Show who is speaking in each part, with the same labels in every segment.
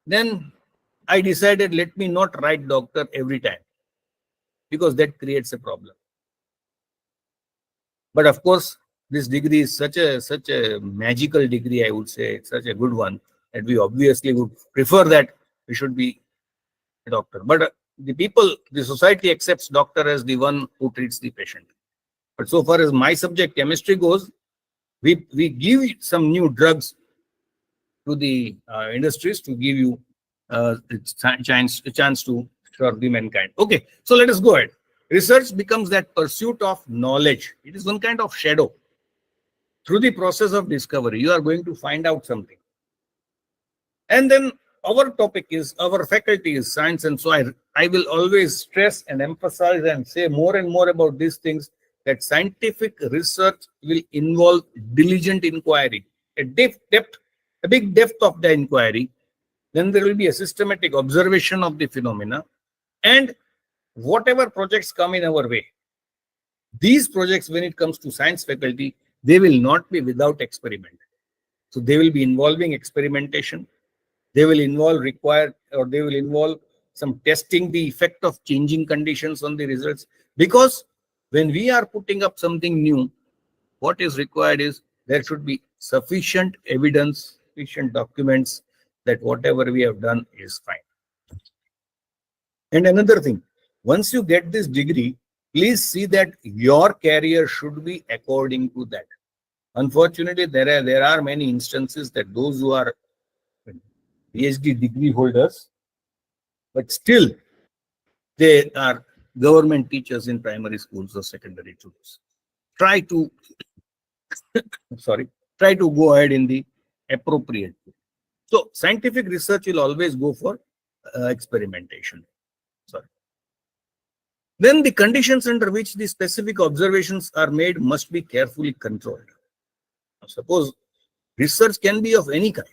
Speaker 1: Then I decided, let me not write doctor every time, because that creates a problem. But of course, this degree is such a magical degree, I would say. It's such a good one that we obviously would prefer that we should be a doctor. But the society accepts doctor as the one who treats the patient. But so far as my subject, chemistry, goes, we give some new drugs to the industries to give you a chance to serve the mankind. Okay, so let us go ahead. Research becomes that pursuit of knowledge. It is one kind of shadow. Through the process of discovery, you are going to find out something. And then our topic is, our faculty is science. And so I will always stress and emphasize and say more and more about these things, that scientific research will involve diligent inquiry, a big depth of the inquiry. Then there will be a systematic observation of the phenomena, and whatever projects come in our way. These projects, when it comes to science faculty, they will not be without experiment. So they will be involving experimentation. They will involve some testing the effect of changing conditions on the results. Because when we are putting up something new, what is required is there should be sufficient evidence, sufficient documents that whatever we have done is fine. And another thing, once you get this degree, please see that your career should be according to that. Unfortunately, there are many instances that those who are PhD degree holders, but still they are government teachers in primary schools or secondary schools. Try to go ahead in the appropriate way. So scientific research will always go for experimentation. Then the conditions under which the specific observations are made must be carefully controlled. Now, suppose research can be of any kind.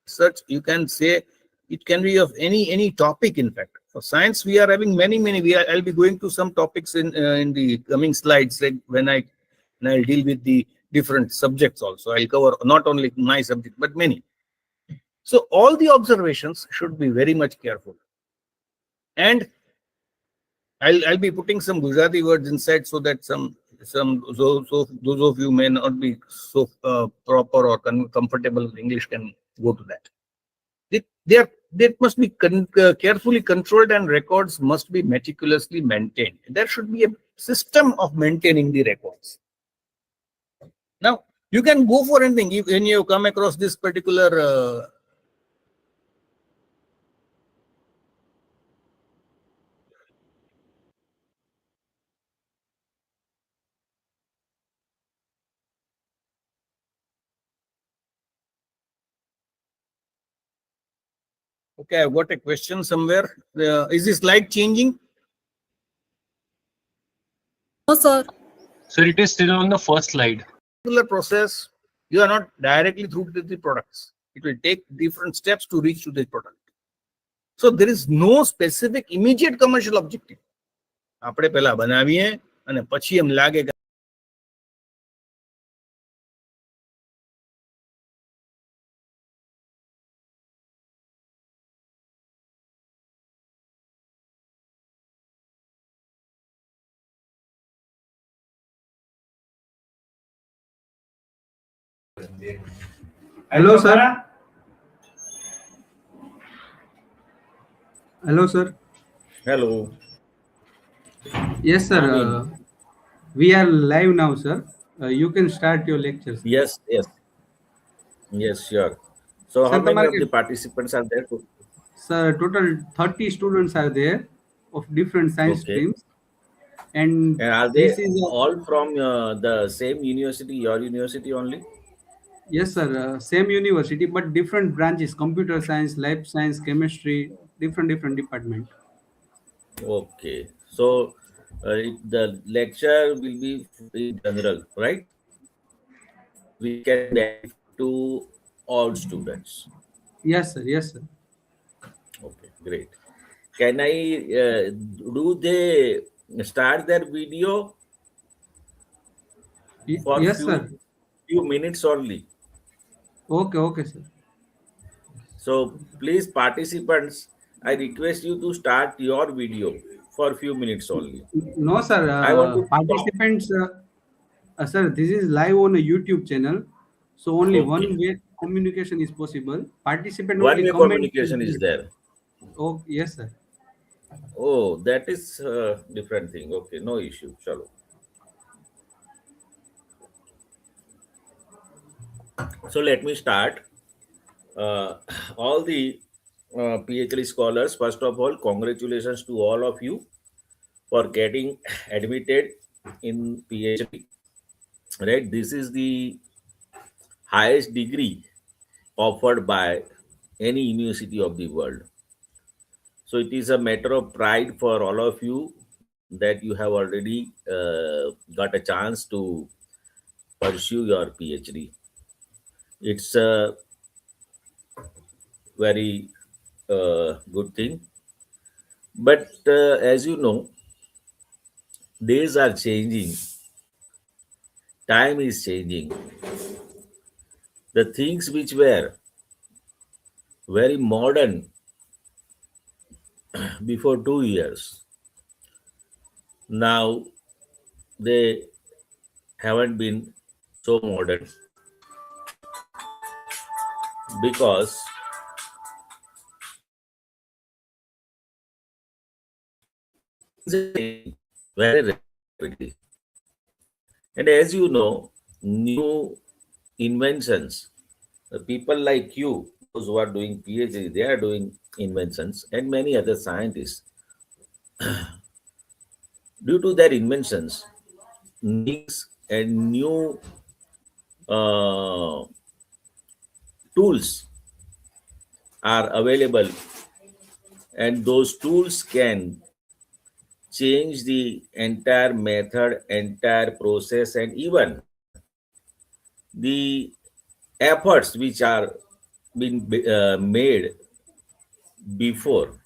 Speaker 1: Research, you can say, it can be of any topic. In fact, for science, we are having many. I'll be going to some topics in the coming slides, like when I'll deal with the different subjects also. I'll cover not only my subject but many. So all the observations should be very much careful, and I'll be putting some Gujarati words inside so that so those of you may not be so proper or comfortable with English can go to that. They must be carefully controlled, and records must be meticulously maintained. There should be a system of maintaining the records. Now, you can go for anything. When you come across this particular okay, I've got a question somewhere. Is this slide changing?
Speaker 2: No, sir.
Speaker 3: Sir, it is still on the first slide.
Speaker 1: Particular process, you are not directly through to the products. It will take different steps to reach to the product. So there is no specific immediate commercial objective. આપણે પહેલા બનાવીએ અને પછી એમ લાગે કે
Speaker 4: Hello, sir. Hello, sir.
Speaker 5: Hello.
Speaker 4: Yes, sir. We are live now, sir. You can start your lecture. Sir.
Speaker 5: Yes, sure. So, how many of the participants are there?
Speaker 4: Sir, total 30 students are there of different science streams. And
Speaker 5: are they all from the same university, your university only?
Speaker 4: Yes, sir. Same university, but different branches: computer science, life science, chemistry, different department.
Speaker 5: Okay. So, the lecture will be in general, right? We can benefit to all students.
Speaker 4: Yes, sir. Yes, sir.
Speaker 5: Okay, great. Can I do they start their video? For
Speaker 4: yes, sir.
Speaker 5: Few minutes only.
Speaker 4: Okay, sir.
Speaker 5: So please, participants, I request you to start your video for a few minutes only.
Speaker 4: No, sir.
Speaker 5: I want to talk.
Speaker 4: Participants, sir, this is live on a YouTube channel. So only one
Speaker 5: Okay.
Speaker 4: way communication is possible. Participant
Speaker 5: One
Speaker 4: only
Speaker 5: way
Speaker 4: comment.
Speaker 5: communication is there.
Speaker 4: Oh, yes, sir.
Speaker 5: Oh, that is a different thing. Okay, no issue. Chalo. So let me start. Uh, all the PhD scholars, first of all, congratulations to all of you for getting admitted in PhD. Right, this is the highest degree offered by any university of the world. So it is a matter of pride for all of you that you have already got a chance to pursue your PhD. It's a very good thing. But as you know, days are changing, time is changing. The things which were very modern before 2 years, now they haven't been so modern because very rapidly. And as you know, new inventions, people like you, those who are doing PhD, they are doing inventions, and many other scientists. Due to their inventions, things and new uh, tools are available, and those tools can change the entire method, entire process, and even the efforts which are been made before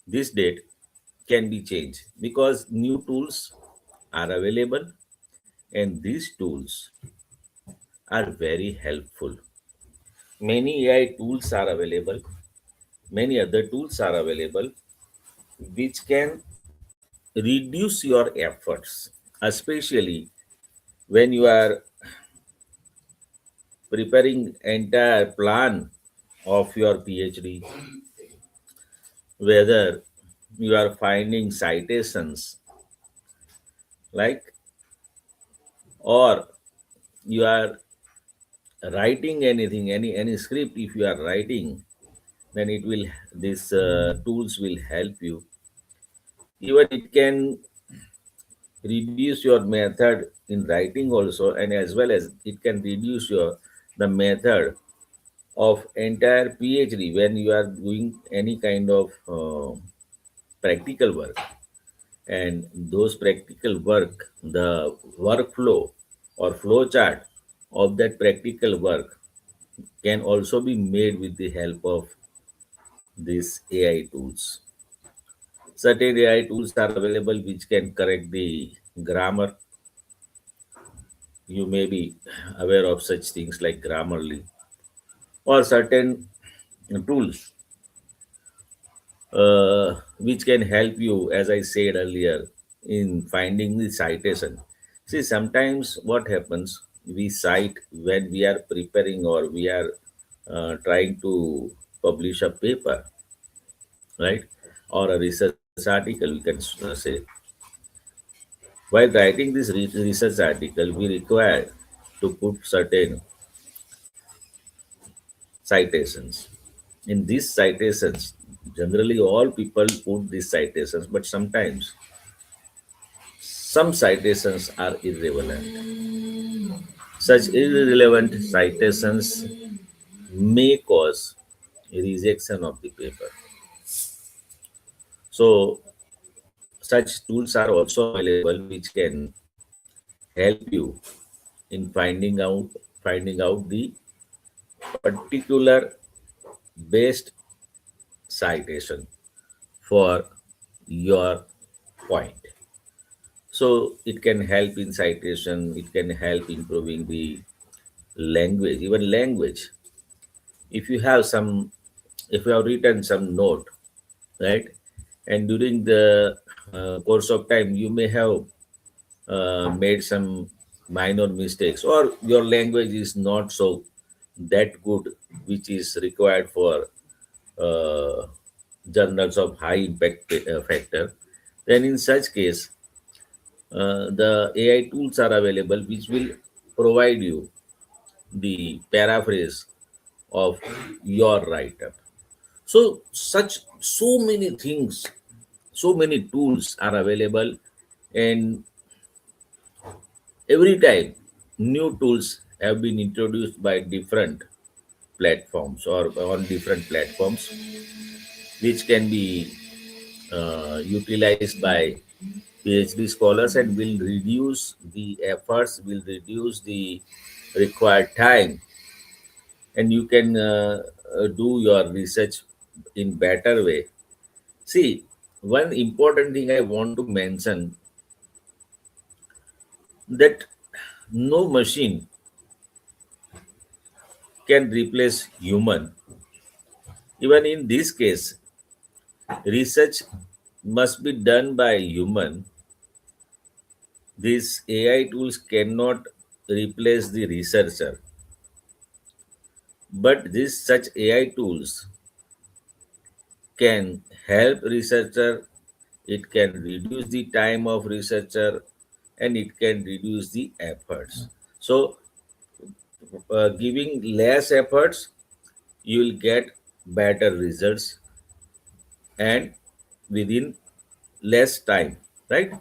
Speaker 5: this date can be changed because new tools are available, and these tools are very helpful. Many AI tools are available, many other tools are available which can reduce your efforts, especially when you are preparing entire plan of your PhD, whether you are finding citations like, or you are writing anything, any script. If you are writing, then it will, these tools will help you. Even it can reduce your method in writing also, and as well as it can reduce your the method of entire PhD when you are doing any kind of practical work. And those practical work, the workflow or flow chart of that practical work can also be made with the help of these AI tools. Certain AI tools are available which can correct the grammar. You may be aware of such things like Grammarly, or certain tools which can help you, as I said earlier, in finding the citation. See, sometimes what happens, we cite when we are preparing or we are trying to publish a paper, right? Or a research article, we can say. While writing this research article, we require to put certain citations. In these citations, generally all people put these citations, but sometimes some citations are irrelevant. Such irrelevant citations may cause rejection of the paper. So such tools are also available which can help you in finding out the particular best citation for your point. So it can help in citation, it can help improving the language, even language. if you have some, if you have written some note, right, and during the course of time you may have made some minor mistakes, or your language is not so that good, which is required for uh, journals of high impact factor, then in such case the AI tools are available which will provide you the paraphrase of your write-up. So so many things, so many tools are available, and every time new tools have been introduced by different platforms or on different platforms, which can be utilized by PhD scholars and will reduce the efforts, will reduce the required time, and you can do your research in better way. See, one important thing I want to mention, that no machine can replace human. Even in this case, research must be done by human. These AI tools cannot replace the researcher, but these such AI tools can help researcher. It can reduce the time of researcher, and it can reduce the efforts. So, giving less efforts, you will get better results and within less time, right?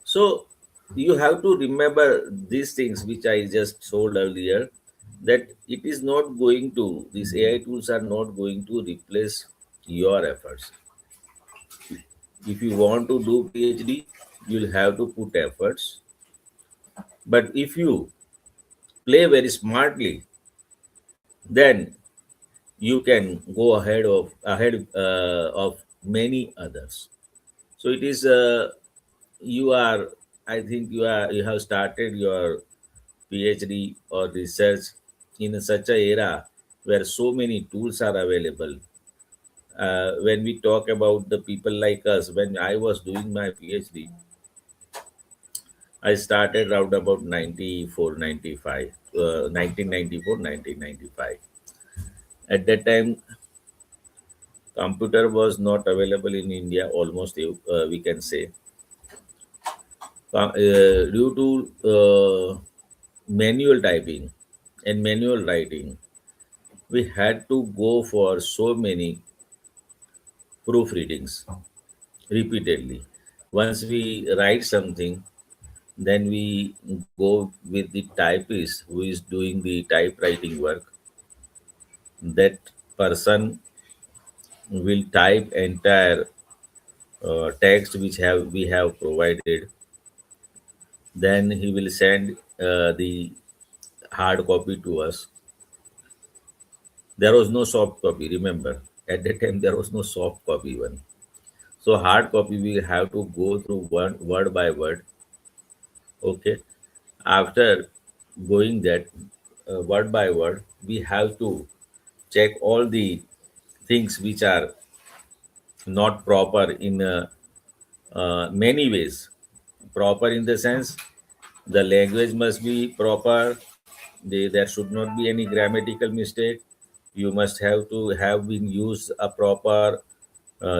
Speaker 5: So you have to remember these things which I just told earlier, that it is not going to, these AI tools are not going to replace your efforts. If you want to do PhD, you'll have to put efforts, but if you play very smartly, then you can go ahead of many others. So it is you are, I think you have started your PhD or research in such a era where so many tools are available. When we talk about the people like us, when I was doing my PhD, I started around about 94, 95, 1994, 1995. At that time, computer was not available in India, almost we can say. Due to manual typing and manual writing, we had to go for so many proofreadings repeatedly. Once we write something, then we go with the typist who is doing the typewriting work. That person will type entire text which have we have provided. Then he will send the hard copy to us. There was no soft copy, remember. At that time, there was no soft copy even. So hard copy, we have to go through one word by word. Okay. After going that word by word, we have to check all the things which are not proper in many ways. Proper in the sense, the language must be proper. There should not be any grammatical mistake. You must have to have been used a proper,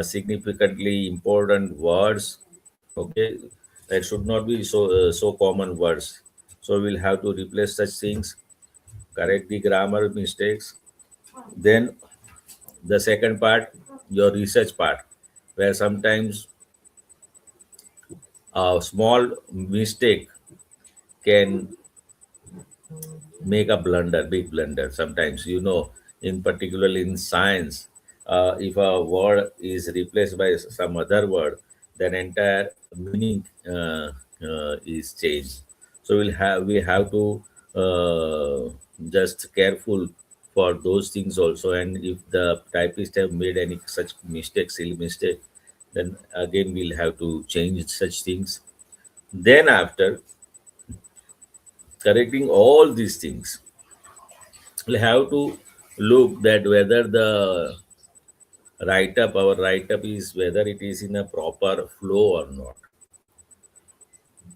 Speaker 5: significantly important words. Okay, there should not be so common words. So we'll have to replace such things, correct the grammar mistakes. Then the second part, your research part, where sometimes a small mistake can make a blunder, big blunder. Sometimes, in particular in science, if a word is replaced by some other word, then entire meaning is changed. So we have to just careful for those things also. And if the typist have made any such mistake, silly mistake, then again we'll have to change such things. Then after correcting all these things, we'll have to look that whether the our write-up is whether it is in a proper flow or not.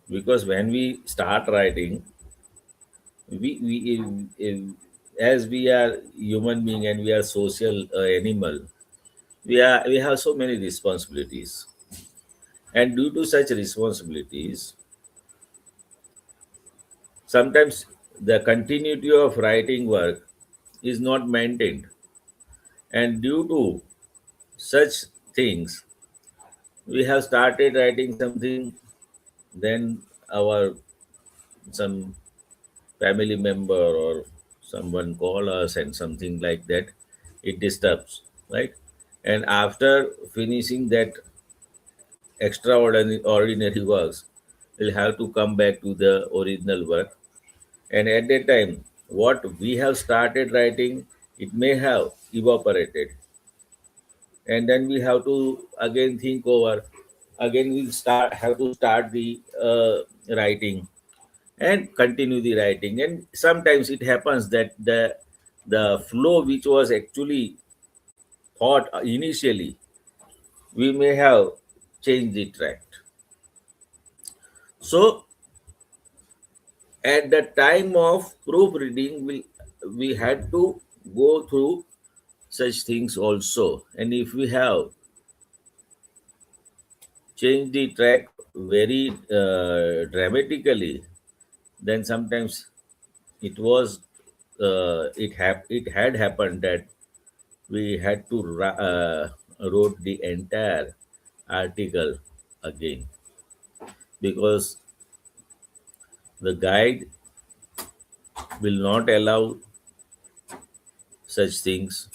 Speaker 5: Because when we start writing, as we are human being and we are social animal, we have so many responsibilities, and due to such responsibilities, sometimes the continuity of writing work is not maintained, and due to such things, we have started writing something, then our some family member or someone call us and something like that, it disturbs, right? And after finishing that extraordinary ordinary works, we'll have to come back to the original work. And at that time, what we have started writing, it may have evaporated. And then we have to again think over, again we'll have to start the writing and continue the writing. And sometimes it happens that the flow which was actually thought initially, we may have changed the track. So at the time of proofreading, we had to go through such things also. And if we have changed the track very dramatically, then sometimes it had happened that we had to wrote the entire article again, because the guide will not allow such things.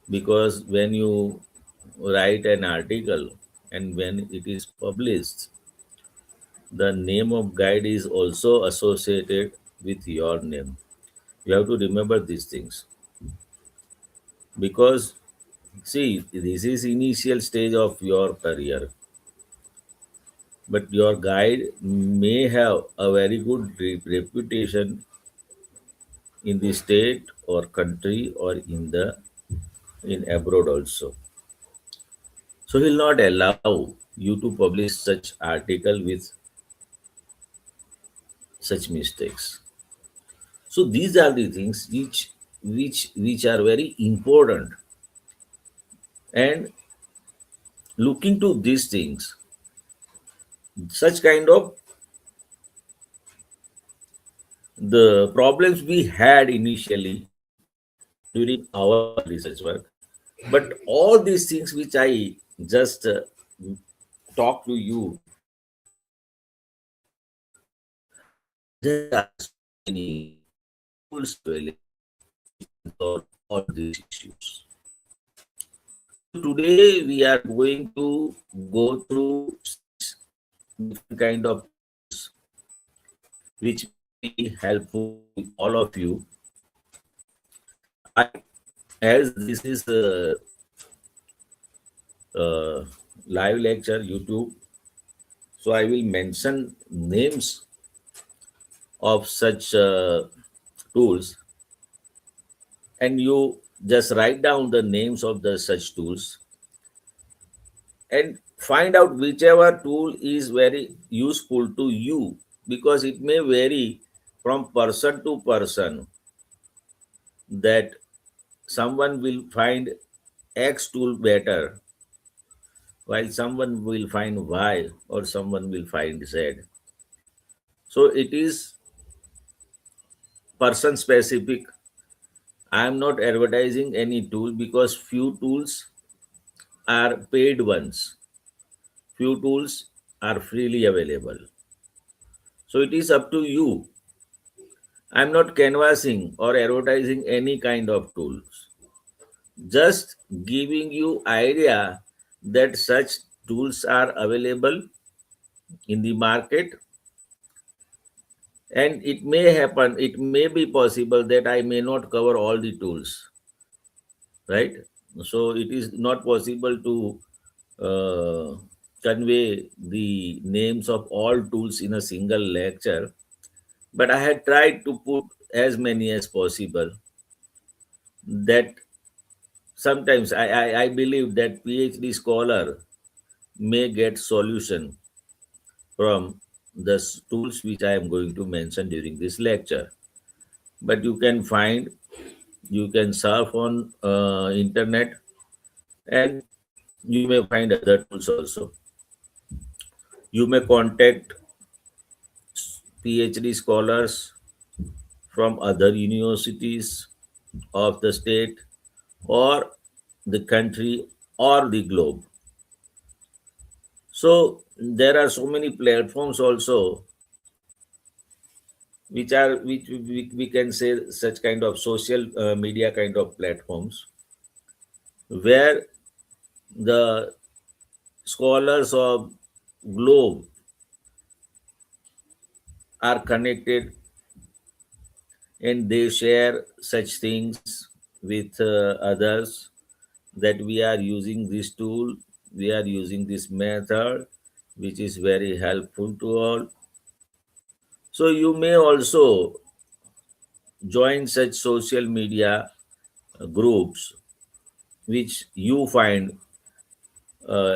Speaker 5: Because when you write an article and when it is published, the name of guide is also associated with your name. You have to remember these things, because see, this is initial stage of your career, but your guide may have a very good reputation in the state or country or in abroad also. So he'll not allow you to publish such article with such mistakes. So these are the things which are very important. And looking to these things, such kind of the problems we had initially during our research work, but all these things which I just talk to you, there are so many tools available to solve all these issues. Today we are going to go through different kind of tools which will be helpful to all of you. As this is a live lecture YouTube, so I will mention names of such tools, and you just write down the names of the such tools and find out whichever tool is very useful to you, because it may vary from person to person, that someone will find X tool better while someone will find Y or someone will find Z. So it is person specific. I am not advertising any tool, because few tools are paid ones, few tools are freely available. So it is up to you. I'm not canvassing or advertising any kind of tools, just giving you idea that such tools are available in the market. And it may happen, it may be possible that I may not cover all the tools, right? So it is not possible to convey the names of all tools in a single lecture, but I had tried to put as many as possible. that sometimes I believe that PhD scholar may get solution from the tools which I am going to mention during this lecture. But you can surf on internet, and you may find other tools also. You may contact PhD scholars from other universities of the state or the country or the globe. So there are so many platforms also which we can say such kind of social media kind of platforms where the scholars of globe are connected, and they share such things with others, that we are using this tool, we are using this method, which is very helpful to all. So you may also join such social media groups which you find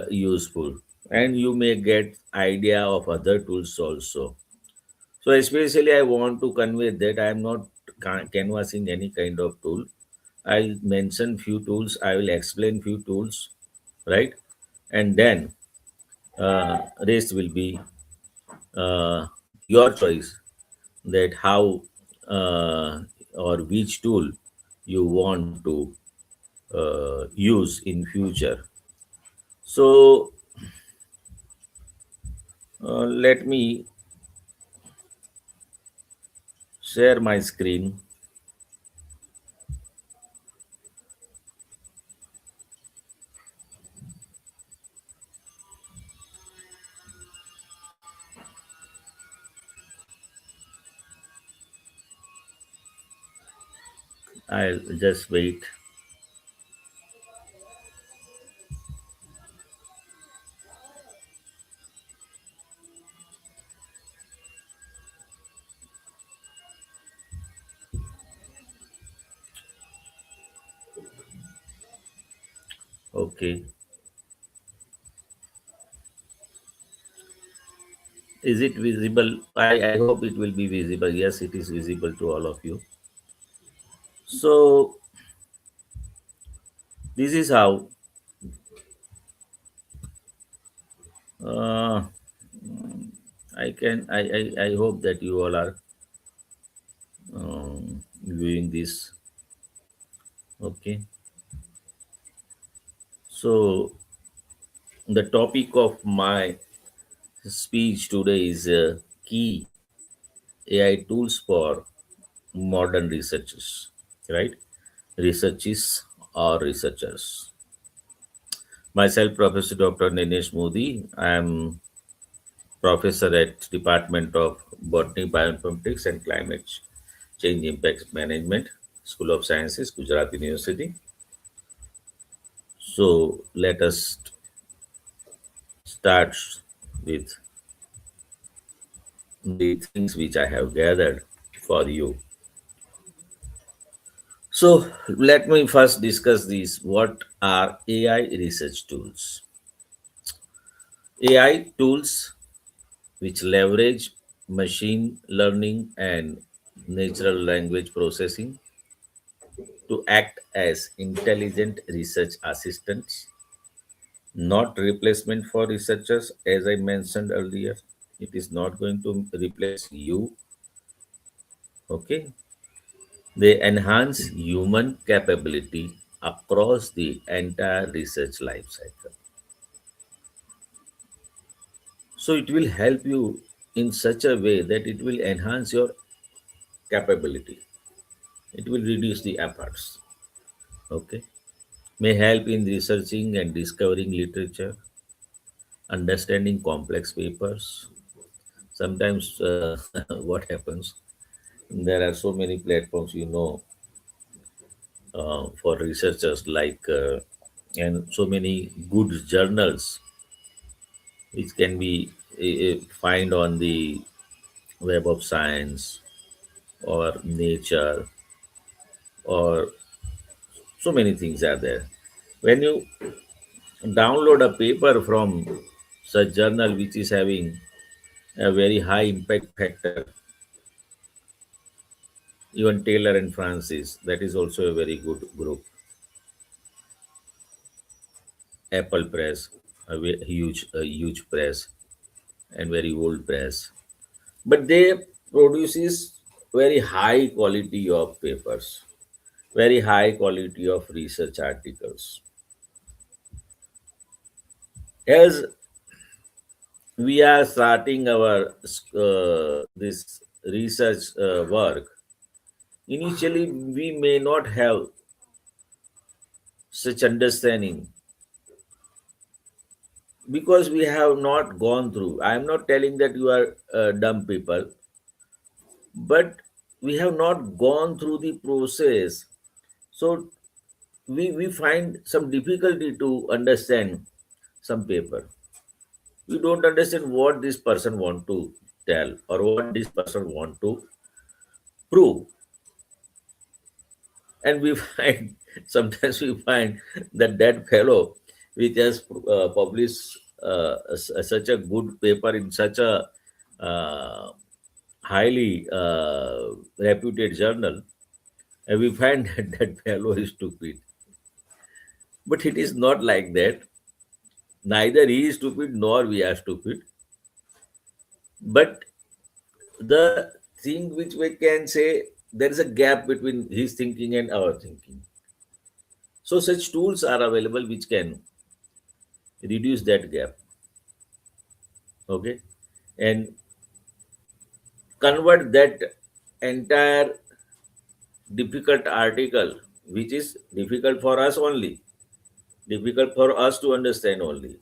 Speaker 5: useful, and you may get idea of other tools also. So especially I want to convey that I am not canvassing any kind of tool. I'll mention few tools, I will explain few tools, right? And then rest will be your choice, that how or which tool you want to use in future. So let me share my screen. I'll just wait. Okay. Is it visible? I hope it will be visible. Yes, it is visible to all of you. So this is how uh, I hope that you all are viewing this. Okay. So the topic of my speech today is key AI tools for modern researchers, right? Researchers or researchers. Myself, Professor Dr. Ninesh Modi. I am professor at Department of Botany, Bioinformatics and Climate Change Impact Management, School of Sciences, Gujarat University. So let us start with the things which I have gathered for you. So let me first discuss these. What are AI research tools? AI tools which leverage machine learning and natural language processing to act as intelligent research assistants, not replacement for researchers. As I mentioned earlier, it is not going to replace you. Okay, they enhance human capability across the entire research life cycle. So it will help you in such a way that it will enhance your capability. It will reduce the efforts. Okay, may help in researching and discovering literature, understanding complex papers. Sometimes what happens, there are so many platforms, for researchers, like and so many good journals which can be find on the web of science or nature or So many things are there. When you download a paper from such journal which is having a very high impact factor, even Taylor and Francis, that is also a very good group. Apple Press, a huge press and very old press, but they produces very high quality of papers, very high quality of research articles. As we are starting our this research work, initially we may not have such understanding because we have not gone through. I am not telling that you are dumb people, but we have not gone through the process. So we find some difficulty to understand some paper. We don't understand what this person want to tell or what this person want to prove. And we find sometimes we find that that fellow which has published such a good paper in such a uh, highly reputed journal, and we find that that fellow is stupid. But it is not like that. Neither he is stupid nor we are stupid. But the thing which we can say, there is a gap between his thinking and our thinking. So such tools are available which can reduce that gap. Okay. And convert that entire difficult article, which is difficult for us only, difficult for us to understand only.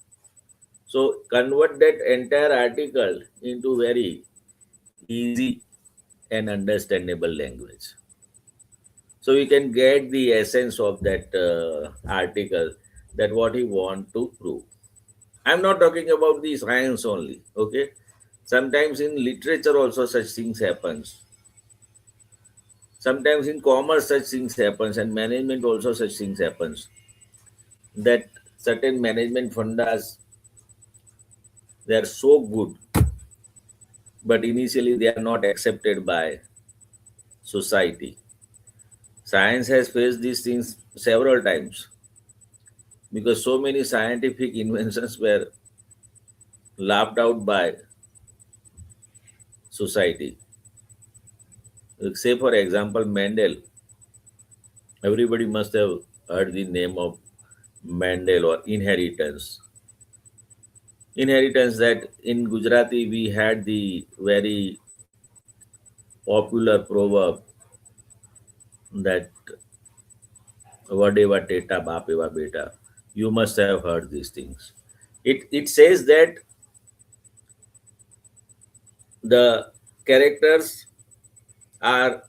Speaker 5: So convert that entire article into very easy and understandable language. So we can get the essence of that article, that what he want to prove. I'm not talking about the science only. Okay. Sometimes in literature also such things happens. Sometimes in commerce such things happens, and management also such things happens. That certain management fundas, they are so good, but initially they are not accepted by society. Science has faced these things several times because so many scientific inventions were laughed out by society. Say, for example, Mendel. Everybody must have heard the name of Mendel or inheritance. Inheritance, that in Gujarati we had the very popular proverb that Vadeva Teta Bapeva Beta. You must have heard these things. It says that the characters are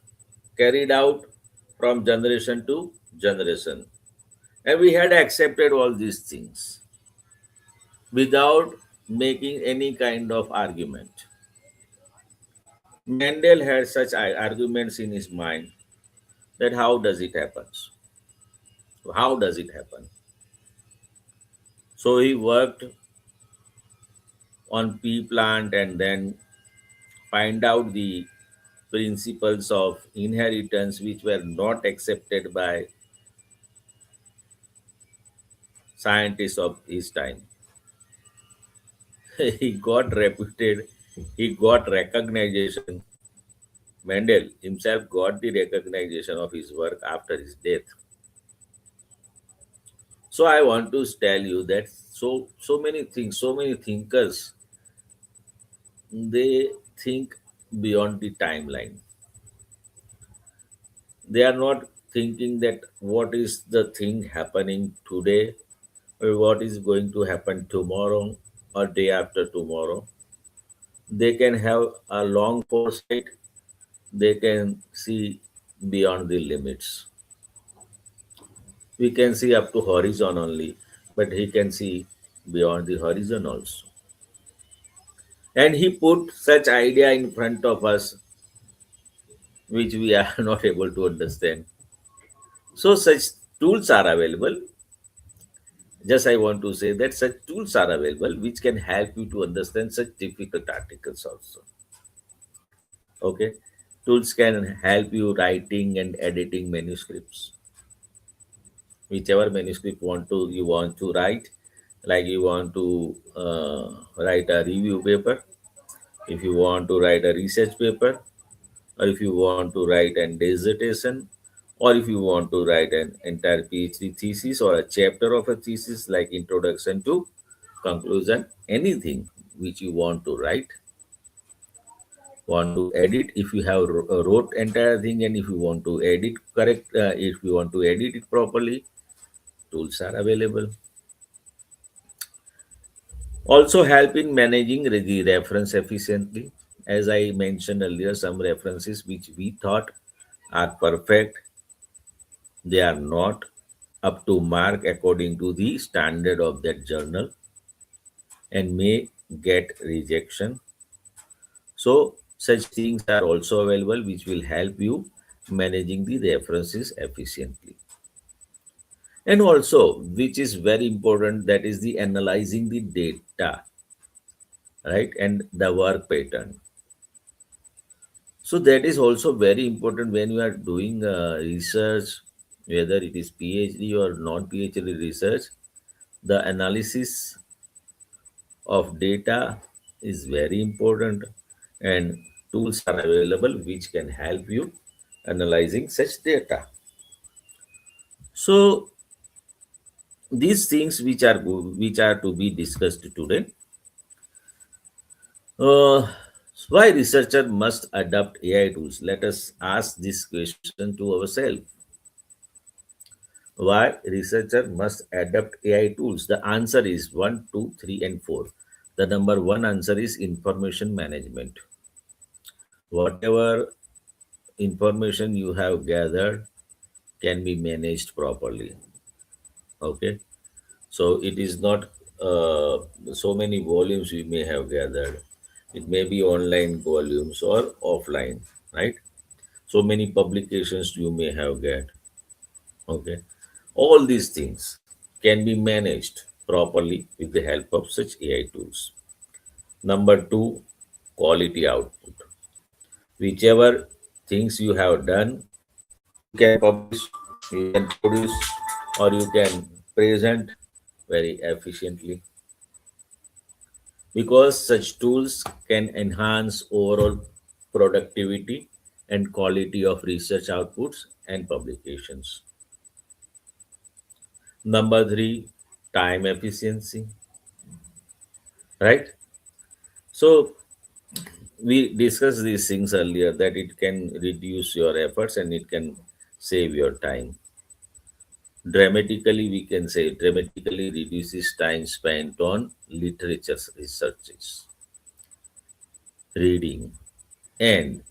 Speaker 5: carried out from generation to generation. And we had accepted all these things without making any kind of argument. Mendel had such arguments in his mind that how does it happen? How does it happen? So he worked on pea plant and then find out the principles of inheritance which were not accepted by scientists of his time. He got reputed, he got recognition. Mendel himself got the recognition of his work after his death. So I want to tell you that so many things, so many thinkers, they think beyond the timeline. They are not thinking that what is the thing happening today or what is going to happen tomorrow or day after tomorrow. They can have a long foresight, they can see beyond the limits. We can see up to horizon only, but he can see beyond the horizon also. And he put such idea in front of us which we are not able to understand. So such tools are available. Just I want to say that such tools are available which can help you to understand such difficult articles also. Okay, tools can help you writing and editing manuscripts. Whichever manuscript you want to write, like you want to write a review paper, if you want to write a research paper, or if you want to write an dissertation, or if you want to write an entire PhD thesis or a chapter of a thesis like introduction to conclusion, anything which you want to write, want to edit, if you have wrote entire thing, and if you want to edit correct, if you want to edit it properly, tools are available. Also help in managing the reference efficiently. As I mentioned earlier, some references which we thought are perfect, they are not up to mark according to the standard of that journal and may get rejection. So such things are also available which will help you managing the references efficiently. And also, which is very important, that is the analyzing the data, right, and the work pattern. So that is also very important when you are doing research, whether it is PhD or non-PhD research. The analysis of data is very important, and tools are available which can help you analyzing such data. So these things which are to be discussed today. Uh, why researcher must adopt AI tools? Let us ask this question to ourselves. Why researcher must adopt AI tools? The answer is 1, 2, 3, and 4. The number one answer is information management. Whatever information you have gathered can be managed properly. Okay, so it is not so many volumes we may have gathered. It may be online volumes or offline, right? So many publications you may have get. Okay, all these things can be managed properly with the help of such AI tools. Number two, quality output. Whichever things you have done, you can publish, you can produce, or you can present very efficiently, because such tools can enhance overall productivity and quality of research outputs and publications. Number three, time efficiency, right? So we discussed these things earlier, that it can reduce your efforts and it can save your time. Dramatically, we can say dramatically reduces time spent on literature researches, reading, and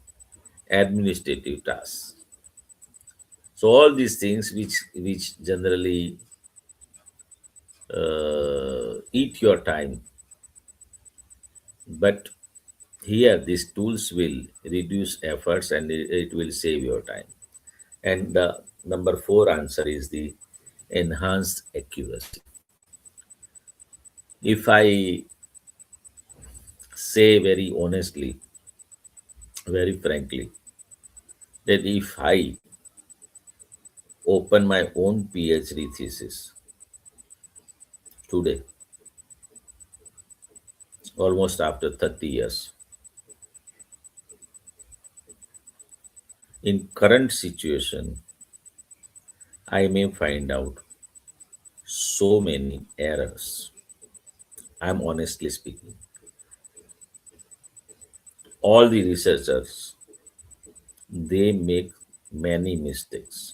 Speaker 5: administrative tasks. So all these things which generally eat your time, but here these tools will reduce efforts and it will save your time. And the number four answer is the enhanced accuracy. If I say very honestly, very frankly, that if I open my own PhD thesis today, almost after 30 years, in current situation, I may find out so many errors. I'm honestly speaking. All the researchers, they make many mistakes.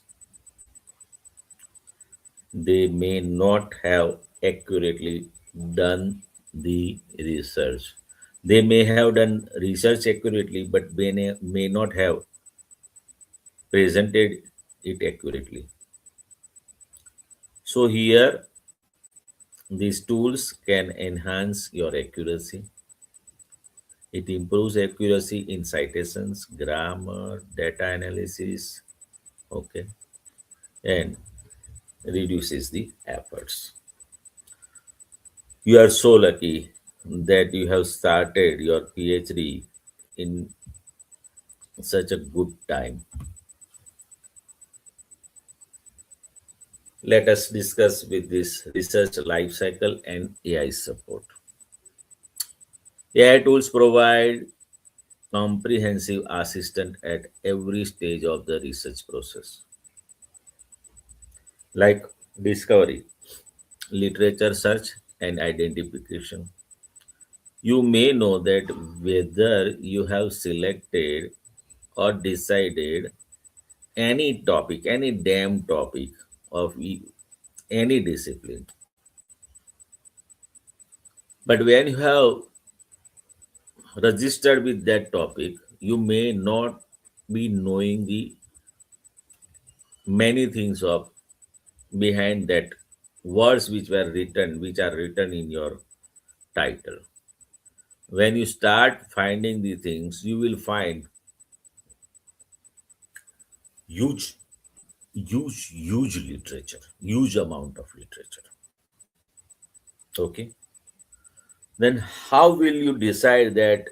Speaker 5: They may not have accurately done the research. They may have done research accurately, but may not have presented it accurately. So here, these tools can enhance your accuracy. It improves accuracy in citations, grammar, data analysis. Okay, and reduces the efforts. You are so lucky that you have started your PhD in such a good time. Let us discuss with this research life cycle and AI support. AI tools provide comprehensive assistance at every stage of the research process, like discovery, literature search, and identification. You may know that whether you have selected or decided any topic, any damn topic of any discipline. But when you have registered with that topic, you may not be knowing the many things of behind that words which are written in your title. When you start finding the things, you will find huge, huge literature, huge amount of literature. Okay. Then how will you decide that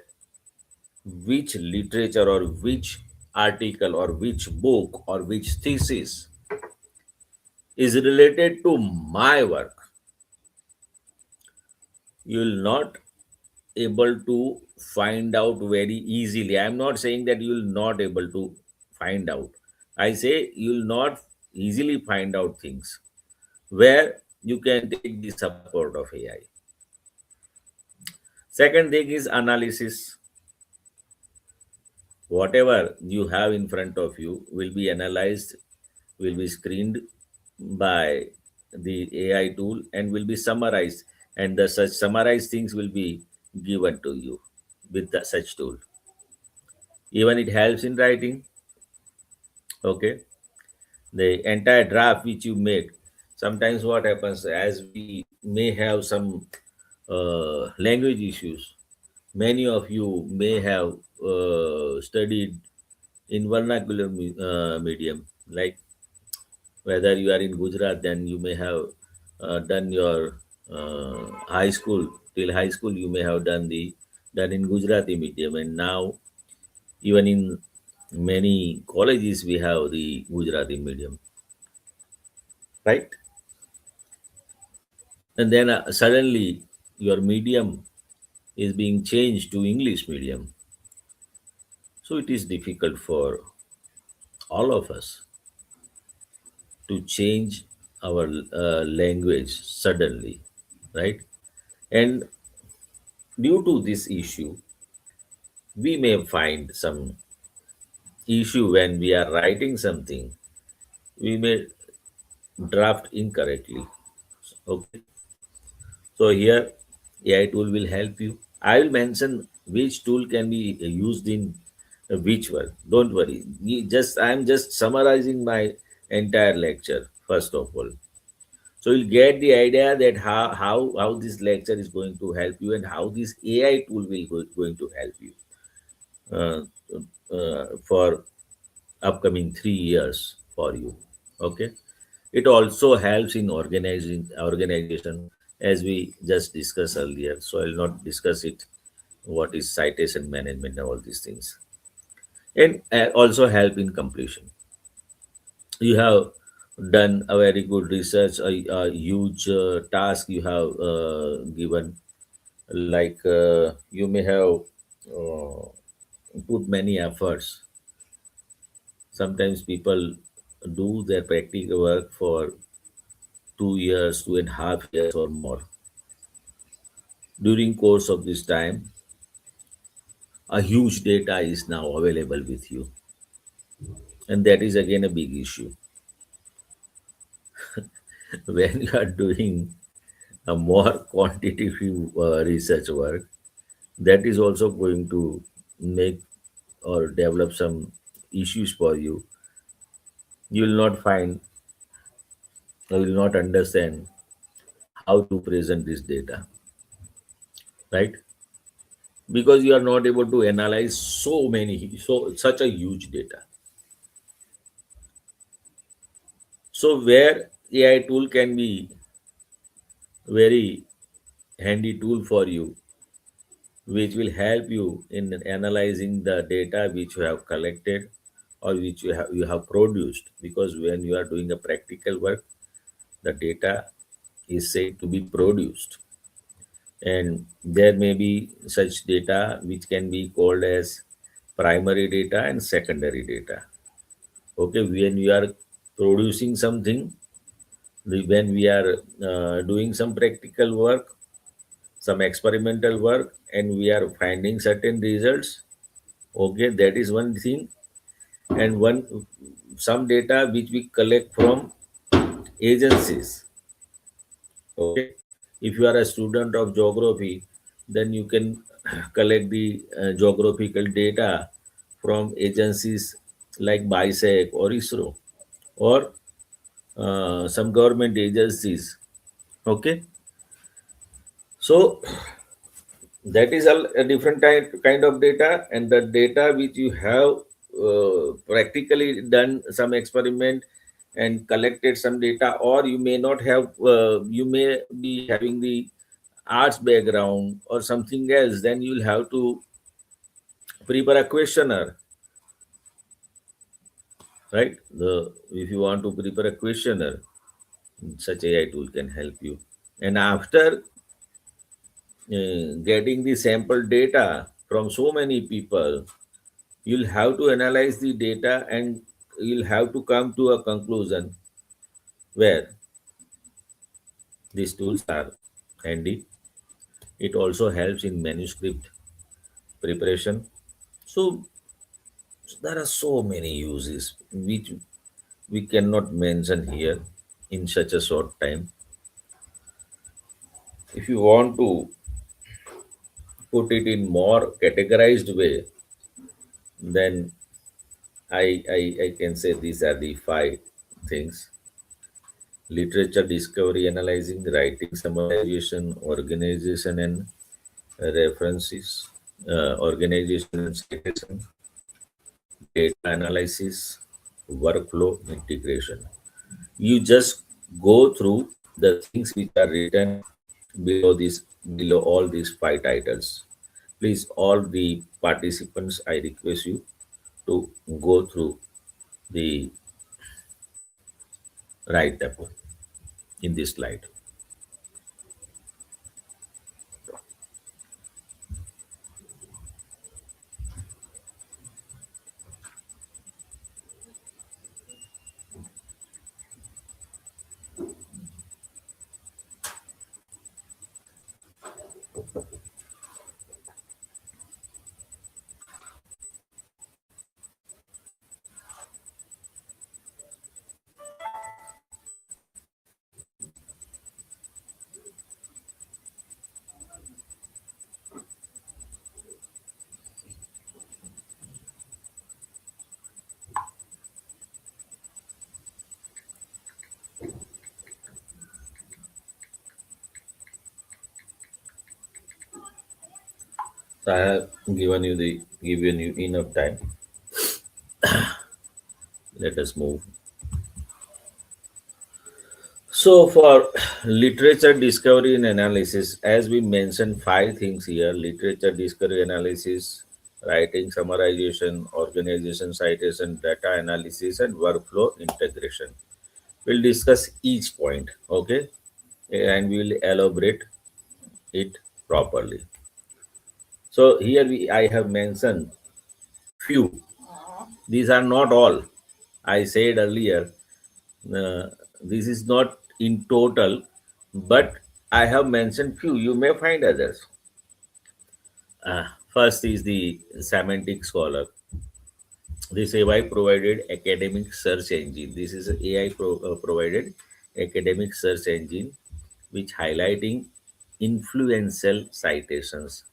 Speaker 5: which literature or which article or which book or which thesis is related to my work? You will not able to find out very easily. I'm not saying that you will not able to find out. I say you will not easily find out things where you can take the support of AI. Second thing is analysis. Whatever you have in front of you will be analyzed, will be screened by the AI tool and will be summarized, and the such summarized things will be given to you with the such tool. Even it helps in writing. Okay, the entire draft which you make. Sometimes what happens, as we may have some language issues, many of you may have studied in vernacular medium, like whether you are in Gujarat, then you may have done your high school. Till high school you may have done in Gujarati medium, and now even in many colleges we have the Gujarati medium, right? And then suddenly your medium is being changed to English medium. So it is difficult for all of us to change our language suddenly, right? And due to this issue, we may find some issue when we are writing something. We may draft incorrectly. Okay. So here AI tool will help you. I will mention which tool can be used in which work. Don't worry. I'm just summarizing my entire lecture first of all. So you'll get the idea that how this lecture is going to help you and how this AI tool will going to help you uh, for upcoming 3 years for you. Okay. It also helps in organizing organization, as we just discussed earlier. So I'll not discuss it. What is citation management and all these things, and also help in completion. You have done a very good research, a huge task you have given. Like you may have uh, put many efforts. Sometimes people do their practical work for 2 years, 2.5 years or more. During course of this time, a huge data is now available with you, and that is again a big issue. When you are doing a more quantitative research work, that is also going to make or develop some issues for you. You will not find, or will not understand how to present this data, right? Because you are not able to analyze such a huge data. So where AI tool can be very handy tool for you, which will help you in analyzing the data which you have collected or which you have produced. Because when you are doing a practical work, the data is said to be produced, and there may be such data which can be called as primary data and secondary data. Okay, when we are producing something, when we are doing some practical work, some experimental work, and we are finding certain results, okay, that is one thing. And one, some data which we collect from agencies. Okay, if you are a student of geography, then you can collect the geographical data from agencies like BISEC or ISRO, or some government agencies. Okay, so that is a different kind of data, and the data which you have practically done some experiment and collected some data, or you may not have, you may be having the arts background or something else, then you'll have to prepare a questionnaire, right? If you want to prepare a questionnaire, such AI tool can help you. And after getting the sample data from so many people, you'll have to analyze the data, and you'll have to come to a conclusion where these tools are handy. It also helps in manuscript preparation. So there are so many uses which we cannot mention here in such a short time. If you want to put it in more categorized way, then I can say these are the five things: literature discovery, analyzing, writing, summarization, organization and references, organization and citation, data analysis, workflow integration. You just go through the things which are written below all these five titles. Please, all the participants, I request you to go through the right up in this slide. So I have given you enough time. Let us move. So for literature discovery and analysis, as we mentioned, five things here: literature discovery analysis, writing, summarization, organization, citation, data analysis, and workflow integration. We'll discuss each point, okay? And we will elaborate it properly. So here I have mentioned few. These are not all. I said earlier, uh, this is not in total, but I have mentioned few. You may find others. First is the semantic scholar. This AI provided academic search engine. This is a AI provided academic search engine which highlighting influential citations,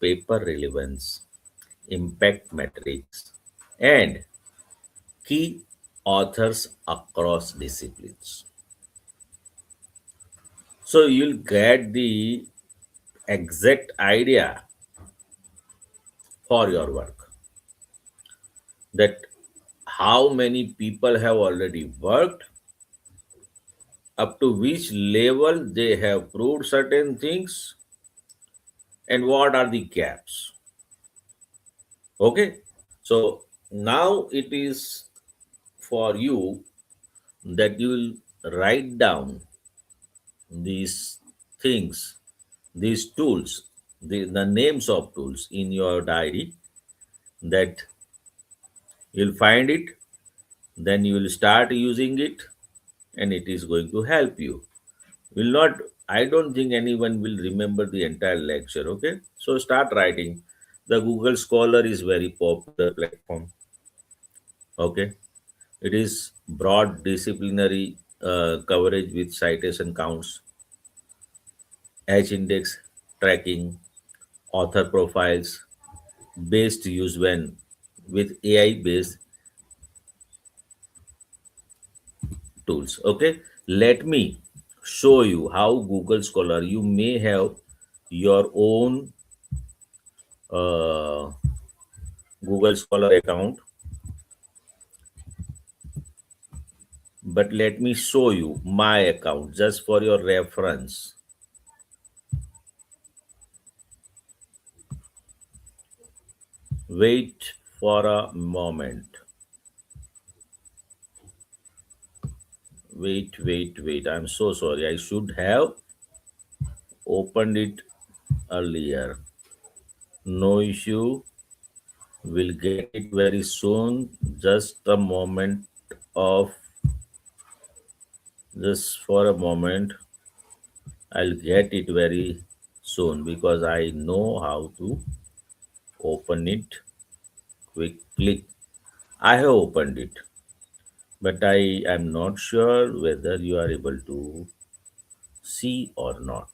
Speaker 5: paper relevance, impact metrics, and key authors across disciplines. So you'll get the exact idea for your work, that how many people have already worked up to which level they have proved certain things, and what are the gaps. Okay, so now it is for you that you will write down these things, these tools, the names of tools in your diary, that you'll find it, then you will start using it, and it is going to help you. Will not, I don't think anyone will remember the entire lecture. Okay, so start writing. The Google Scholar is very popular platform. Okay, it is broad disciplinary coverage with citation counts, H index tracking, author profiles, based use when with AI based tools. Okay, let me show you how Google Scholar, you may have your own uh, Google Scholar account, but let me show you my account just for your reference. Wait for a moment. Wait. I'm so sorry. I should have opened it earlier. No issue. We'll get it very soon. Just a moment of, just for a moment. I'll get it very soon because I know how to open it quickly. I have opened it, but I am not sure whether you are able to see or not.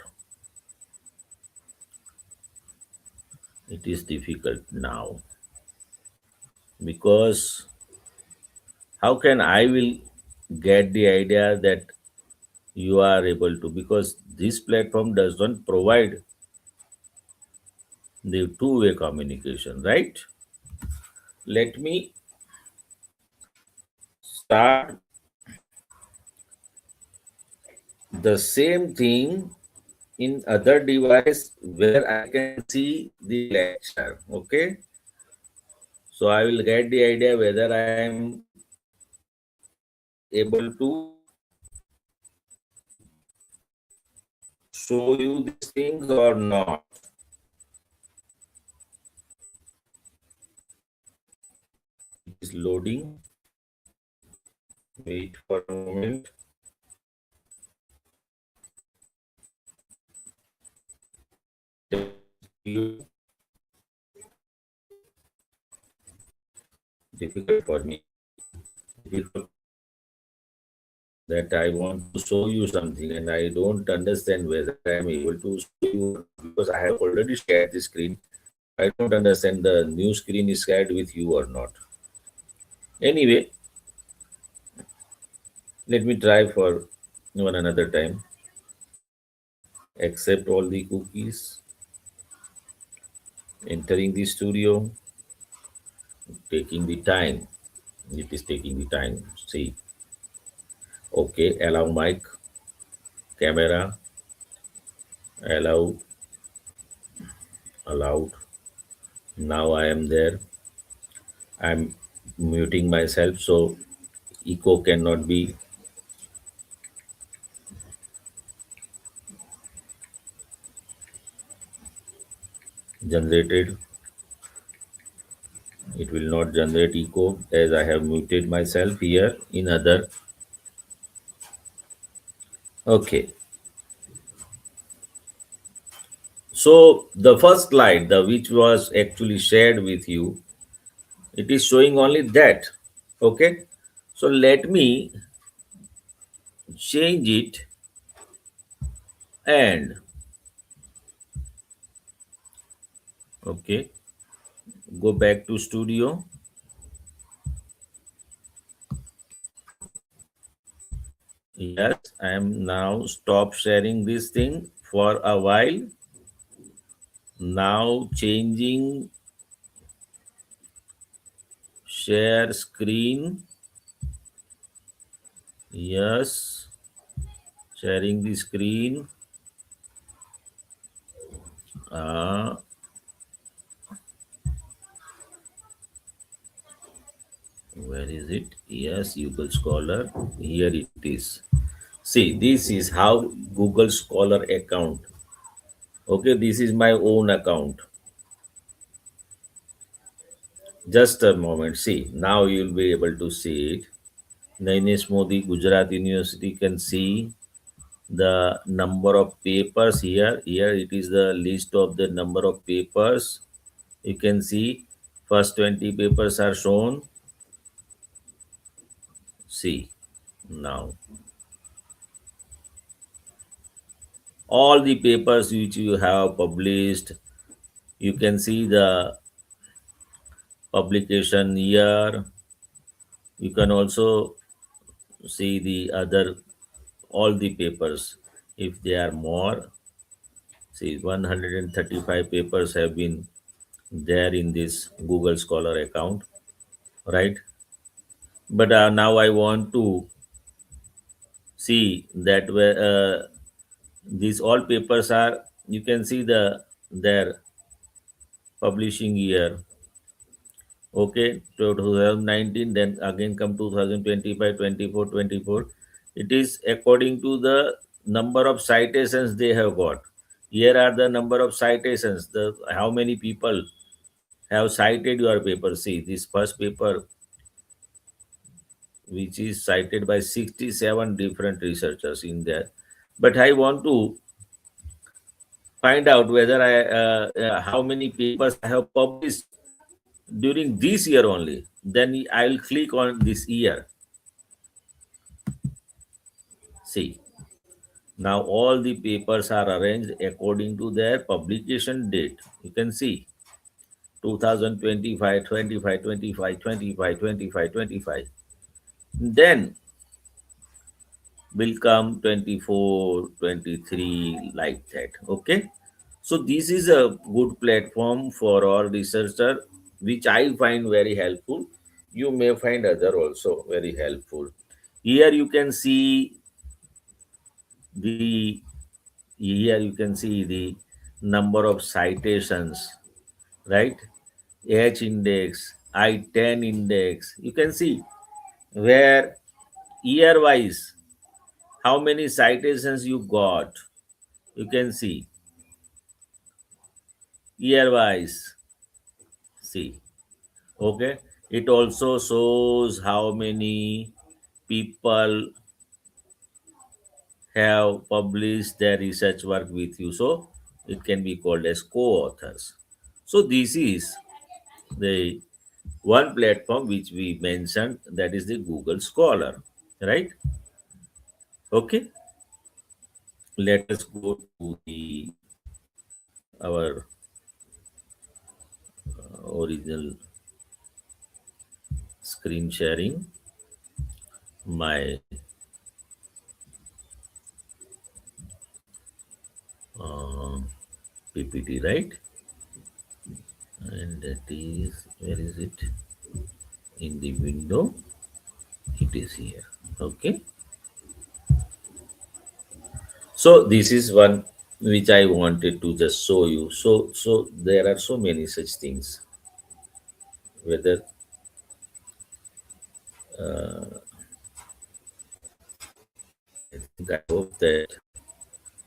Speaker 5: It is difficult now because how can I will get the idea that you are able to, because this platform does not provide the two-way communication, right? Let me start the same thing in other device where I can see the lecture. Okay, so I will get the idea whether I am able to show you these things or not. It is loading. Wait for a moment. Difficult for me. Difficult that I want to show you something and I don't understand whether I am able to show you because I have already shared the screen. I don't understand the new screen is shared with you or not. Anyway, let me try for one another time. Accept all the cookies. Entering the studio. Taking the time. It is taking the time. See. Okay, allow mic, camera, allow, allowed. Now I am there. I'm muting myself so echo cannot be generated. It will not generate echo as I have muted myself here in other. Okay. So the first slide, the which was actually shared with you, it is showing only that. Okay. So let me change it and okay, go back to studio. Yes, I am now stop sharing this thing for a while. Now changing share screen. Yes. Sharing the screen. Where is it? Yes, Google Scholar. Here it is. See, this is how Google Scholar account. Okay, this is my own account. Just a moment. See, now you'll be able to see it. Nainesh Modi, Gujarat University, can see the number of papers here. Here it is the list of the number of papers. You can see first 20 papers are shown. See, now all the papers which you have published, you can see the publication year. You can also see the other all the papers if they are more. See, 135 papers have been there in this Google Scholar account, right? But now I want to see that where these all papers are. You can see their publishing year. Okay, 2019, then again come 2025, 24, 24. It is according to the number of citations they have got. Here are the number of citations, the how many people have cited your paper. See, this first paper, which is cited by 67 different researchers in there. But I want to find out whether how many papers I have published during this year only. Then I'll click on this year. See, now all the papers are arranged according to their publication date. You can see 2025, 25, 25, 25, 25, 25. Then will come 24, 23, like that. Okay. So this is a good platform for all researcher, which I find very helpful. You may find other also very helpful. Here you can see the number of citations, right? H index, I-10 index. You can see where year wise how many citations you got. You can see year wise. See, okay. It also shows how many people have published their research work with you. So it can be called as co-authors. So this is the one platform which we mentioned, that is the Google Scholar, right? Okay. Let us go to the our original screen sharing. My PPT, right? And that is, where is it? In the window, it is here. Okay. So this is one which I wanted to just show you. So there are so many such things. Whether I hope that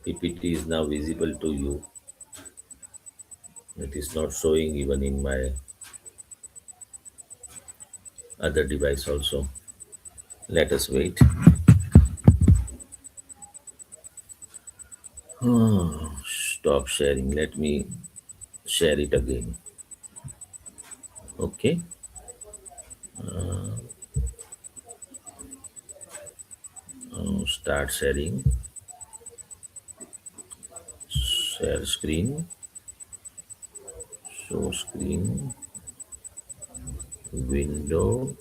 Speaker 5: PPT is now visible to you. It is not showing even in my other device also. Let us wait. Stop sharing. Let me share it again. Okay. Start sharing. Share screen. Show screen. Window.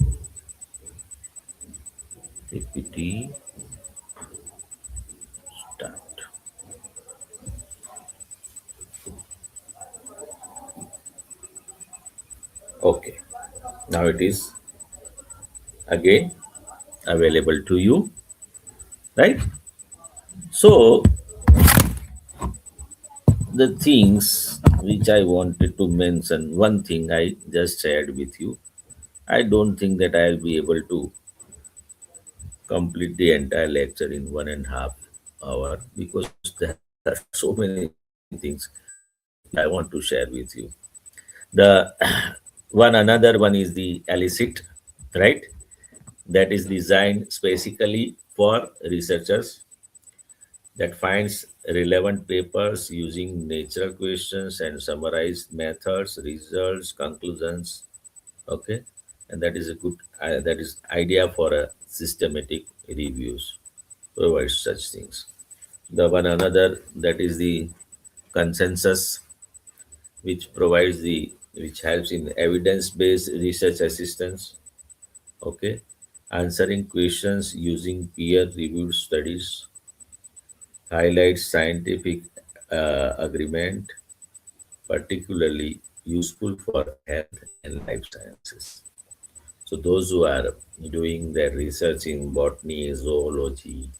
Speaker 5: PPT. Start. Okay. Now it is again available to you, right? So the things which I wanted to mention, one thing I just shared with you. I don't think that I'll be able to complete the entire lecture in 1.5 hour because there are so many things I want to share with you. The another one is the Elicit, right? That is designed specifically for researchers that finds relevant papers using natural questions and summarized methods, results, conclusions. Okay, and that is a good that is idea for a systematic reviews. Provides such things. The one another that is the consensus, which helps in evidence-based research assistance. Okay, answering questions using peer-reviewed studies, highlights scientific agreement, particularly useful for health and life sciences. So those who are doing their research in botany, zoology,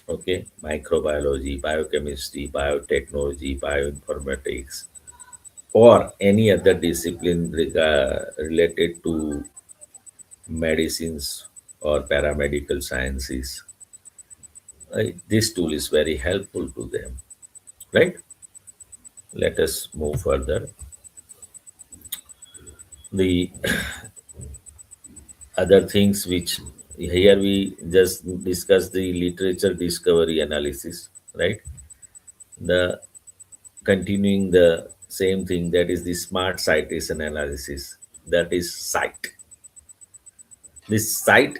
Speaker 5: okay, microbiology, biochemistry, biotechnology, bioinformatics, or any other discipline related to medicines or paramedical sciences, this tool is very helpful to them, right? Let us move further. The other things which here we just discuss the literature discovery analysis, right? The continuing the same thing, that is the smart citation analysis, that is cite. This cite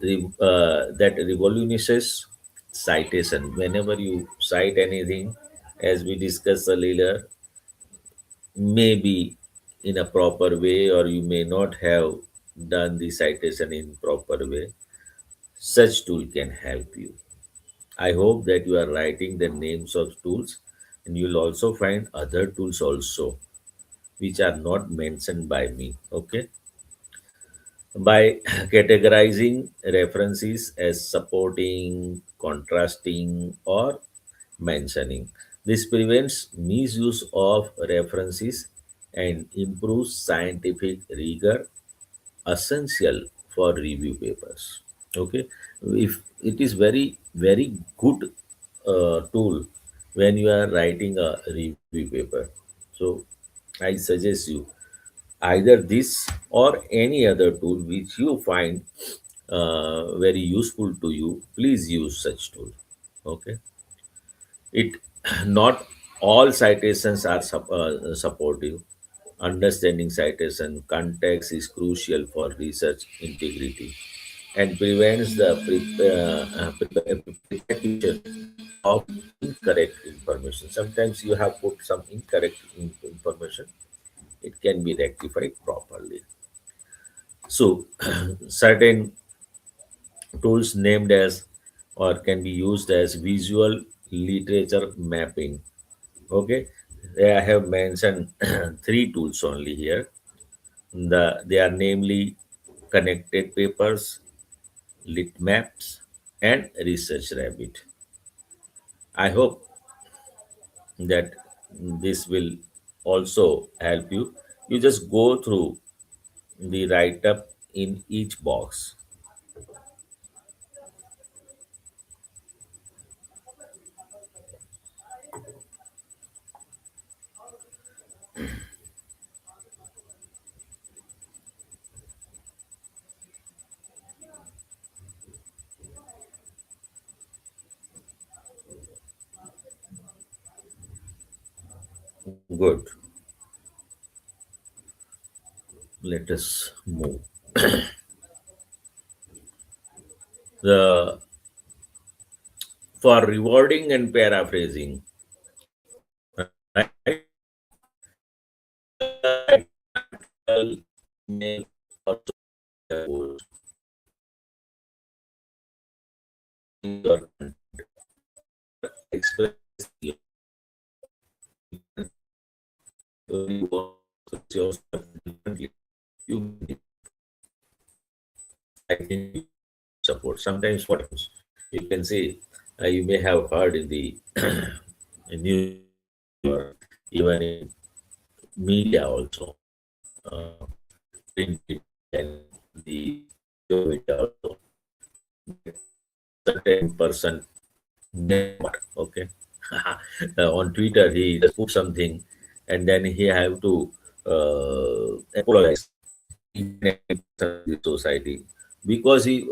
Speaker 5: that revolutionizes citation. Whenever you cite anything, as we discussed earlier, maybe in a proper way, or you may not have done the citation in proper way, such tool can help you. I hope that you are writing the names of tools, and you'll also find other tools also which are not mentioned by me. Okay, by categorizing references as supporting, contrasting, or mentioning. This prevents misuse of references and improves scientific rigor essential for review papers. Okay, if it is very good tool when you are writing a review paper. So I suggest you either this or any other tool which you find very useful to you. Please use such tool. Okay, it not all citations are supportive. Understanding citation context is crucial for research integrity and prevents the perpetuation of incorrect information. Sometimes you have put some incorrect information, it can be rectified properly. So certain tools named as or can be used as visual literature mapping. Okay, I have mentioned three tools only here. They are namely connected papers, lit maps, and research rabbit. I hope that this will also help you. You just go through the write up in each box. Good. Let us move. The for rewarding and paraphrasing, right? May also your express your yourself differently. You I think support. Sometimes what happens, you can say You may have heard in the news or even in media also, uh, print media and the video media also. Certain person never, okay. On Twitter, he just put something, and then he have to apologize in the society because he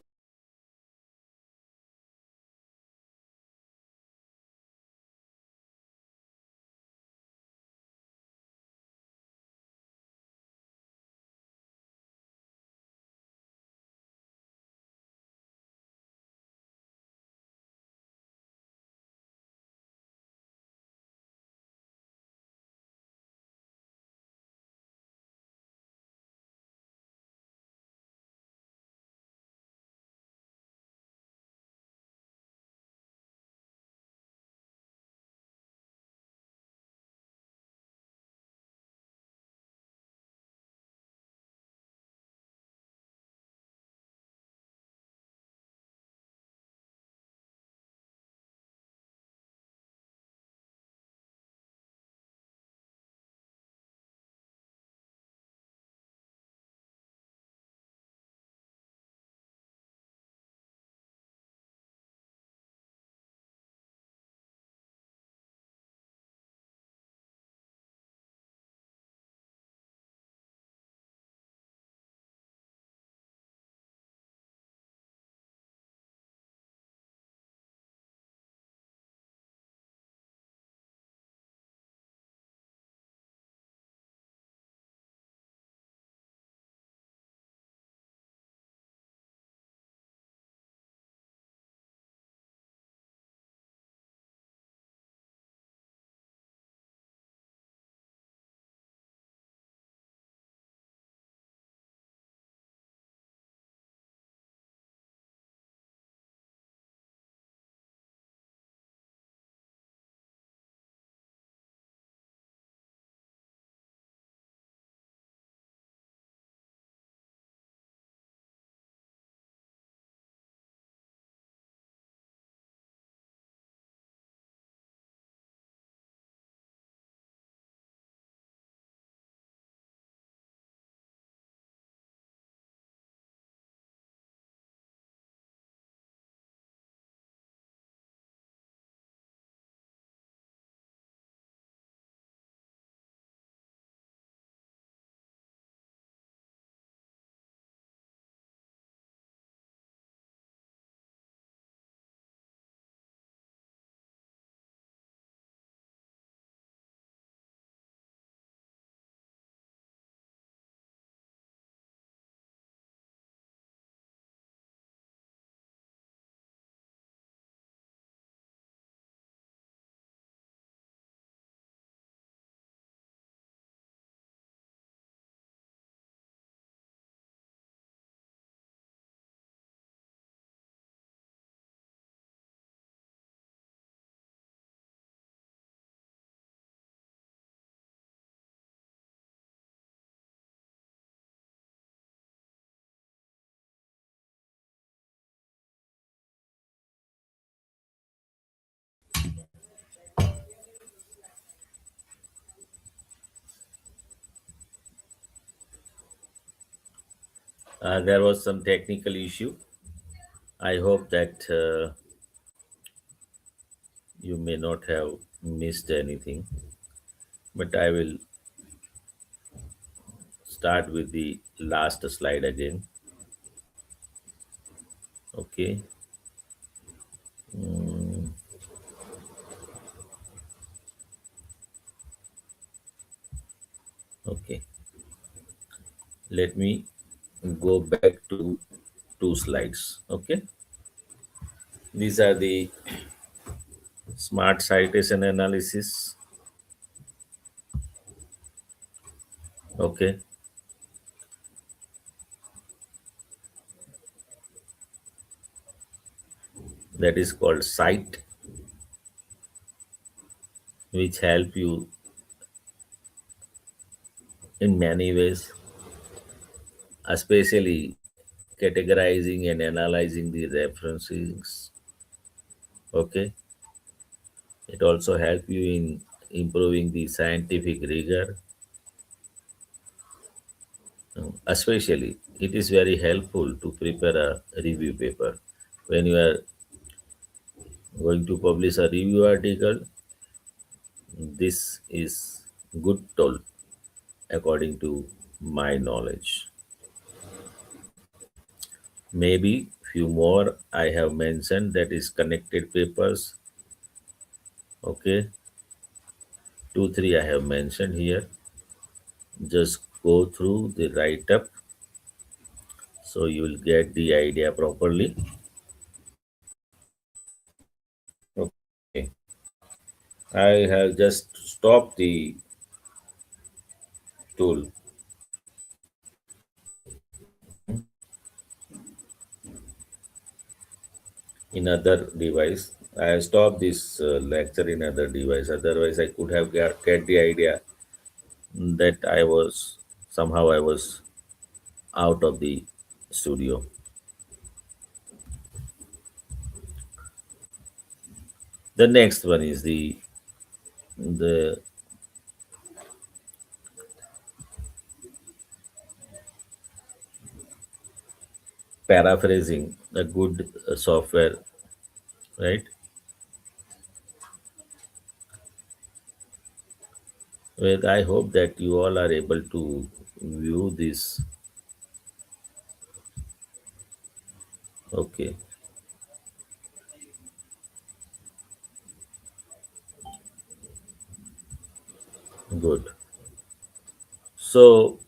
Speaker 5: there was some technical issue. I hope that you may not have missed anything, but I will start with the last slide again. Okay. Mm, okay. Let me go back to two slides. Okay. These are the smart citation analysis. Okay. That is called cite, which help you in many ways, especially categorizing and analyzing the references. Okay, it also help you in improving the scientific rigor. Especially, it is very helpful to prepare a review paper. When you are going to publish a review article, this is good tool according to my knowledge. Maybe few more I have mentioned, that is connected papers. Okay, two, three I have mentioned here. Just go through the write up so you will get the idea properly. Okay, I have just stopped the tool in other device. I have stopped this lecture in other device. Otherwise, I could have get the idea that I was out of the studio. The next one is the paraphrasing, a good software, right? Well, I hope that you all are able to view this. Okay, good. So,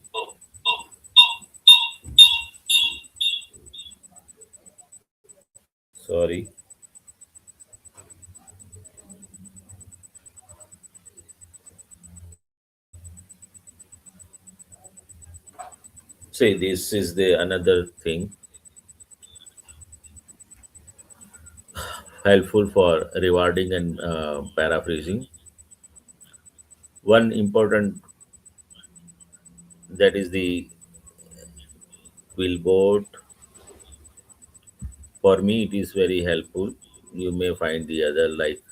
Speaker 5: sorry. See, this is the another thing helpful for rewarding and paraphrasing. One important, that is the Quillboard. For me, it is very helpful. You may find the other like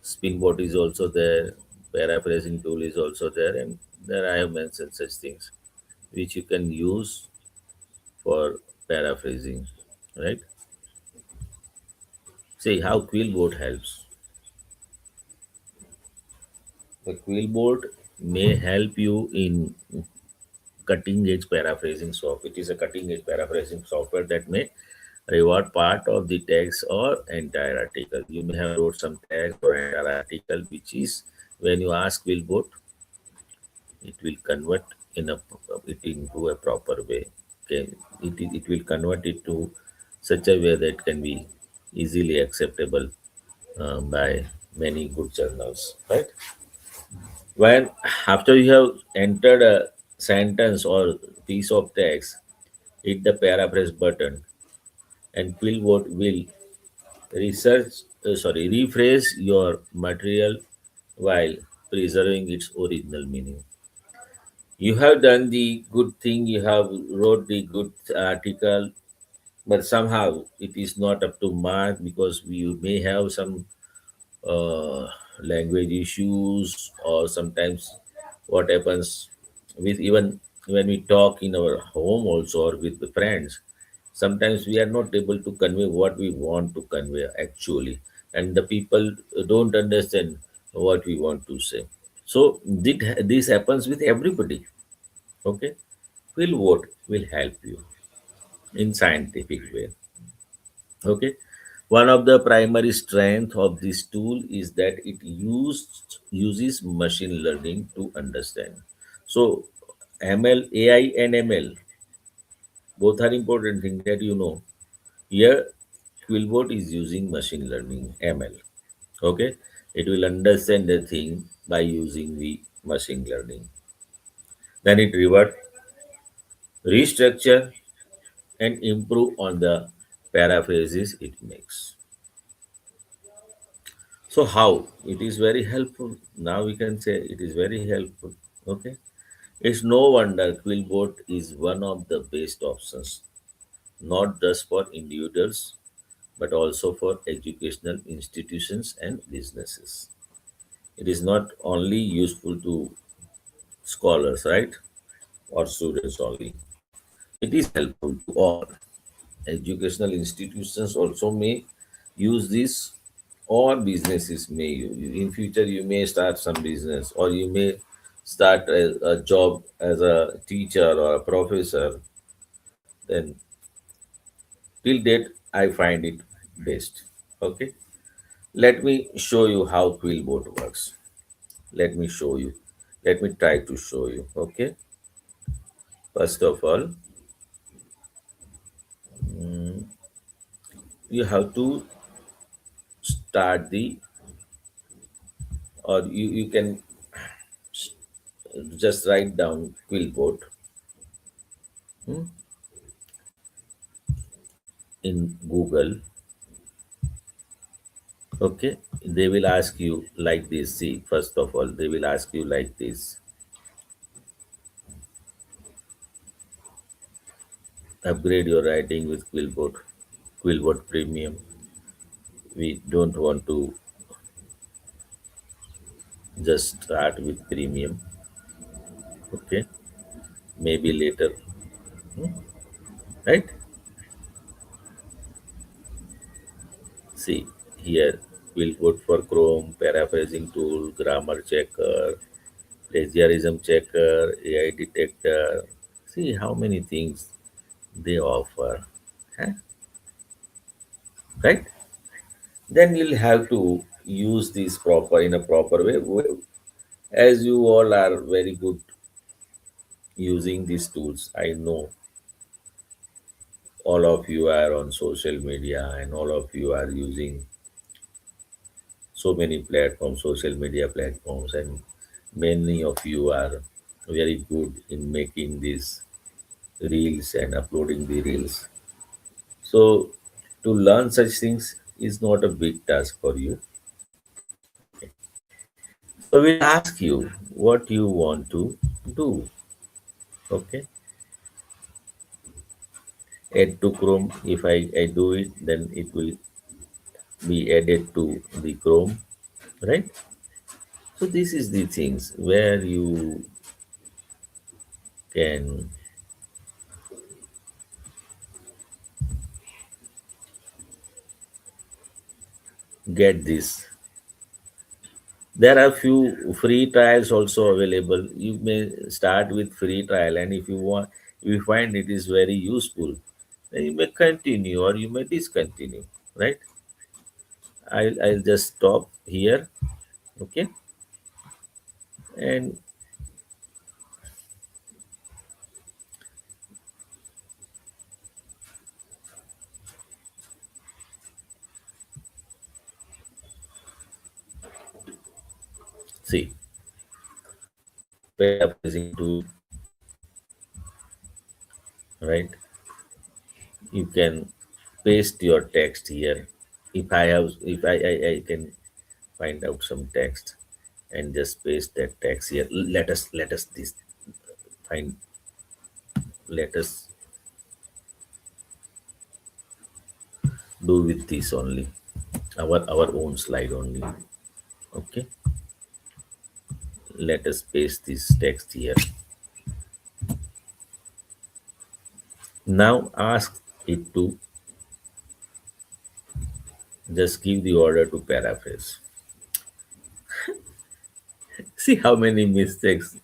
Speaker 5: Spinbot is also there, paraphrasing tool is also there, and there I have mentioned such things which you can use for paraphrasing, right? See how Quillboard helps. The Quillboard may help you in cutting edge paraphrasing software. It is a cutting edge paraphrasing software that may reward part of the text or entire article. You may have wrote some text or entire article, which is when you ask Quillboard, it will convert it into a proper way. Okay, it will convert it to such a way that can be easily acceptable by many good journals, right? When after you have entered a sentence or piece of text, hit the paraphrase button, and Quillbot will rephrase your material while preserving its original meaning. You have done the good thing, you have wrote the good article, but somehow it is not up to mark because you may have some uh, language issues, or sometimes what happens with, even when we talk in our home also or with the friends, sometimes we are not able to convey what we want to convey actually, and the people don't understand what we want to say. So this happens with everybody. Okay, will what will help you in scientific way. Okay, one of the primary strength of this tool is that it uses machine learning to understand. So ML, AI and ML, both are important things that you know. Here, Quillbot is using machine learning, ML. Okay, it will understand the thing by using the machine learning. Then it revert, restructure, and improve on the paraphrases it makes. So how it is very helpful. Now we can say it is very helpful. Okay, it's no wonder Quillbot is one of the best options, not just for individuals but also for educational institutions and businesses. It is not only useful to scholars, right, or students only. It is helpful to all. Educational institutions also may use this, or businesses may use. In future you may start some business, or you may start a job as a teacher or a professor. Then till date I find it best. Okay, let me show you how quillboard works. Let me show you. Let me try to show you. Okay, first of all, you have to start the, or you can just write down quillboard in Google. Okay, they will ask you like this. See, first of all, they will ask you like this: upgrade your writing with Quillboard, Quillboard Premium. We don't want to just start with Premium. Okay, maybe later, right? See here, Quillboard for Chrome, paraphrasing tool, grammar checker, plagiarism checker, AI detector. See how many things they offer, huh? Right? Then you'll have to use this proper in a proper way. As you all are very good using these tools, I know all of you are on social media and all of you are using so many platforms, social media platforms, and many of you are very good in making these reels and uploading the reels. So to learn such things is not a big task for you. So we'll ask you what you want to do. Okay. Add to Chrome. If I do it, then it will be added to the Chrome, right? So this is the things where you can get this. There are few free trials also available. You may start with free trial, and if you want, if you find it is very useful, then you may continue or you may discontinue, right? I'll just stop here, okay? And see, paraphrasing tool, right? You can paste your text here. If I can find out some text and just paste that text here. Let us this find let us do with this only, our own slide only. Okay, let us paste this text here. Now ask it to just give the order to paraphrase. See how many mistakes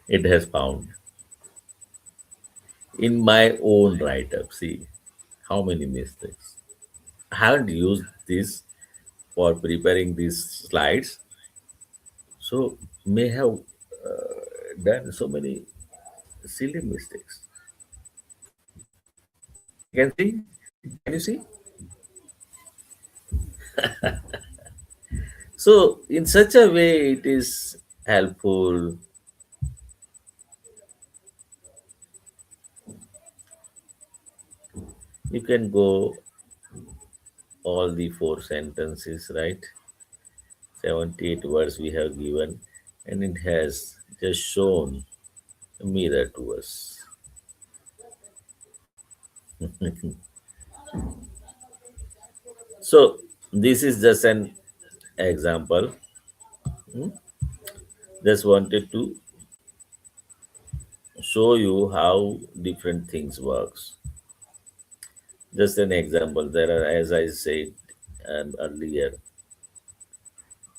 Speaker 5: it has found in my own write-up. See how many mistakes. I haven't used this for preparing these slides, so may have done so many silly mistakes. You can see? Can you see? So in such a way, it is helpful. You can go all the four sentences, right? 78 words we have given, and it has just shown a mirror to us. So this is just an example. Hmm. Just wanted to show you how different things works. Just an example. There are, as I said earlier,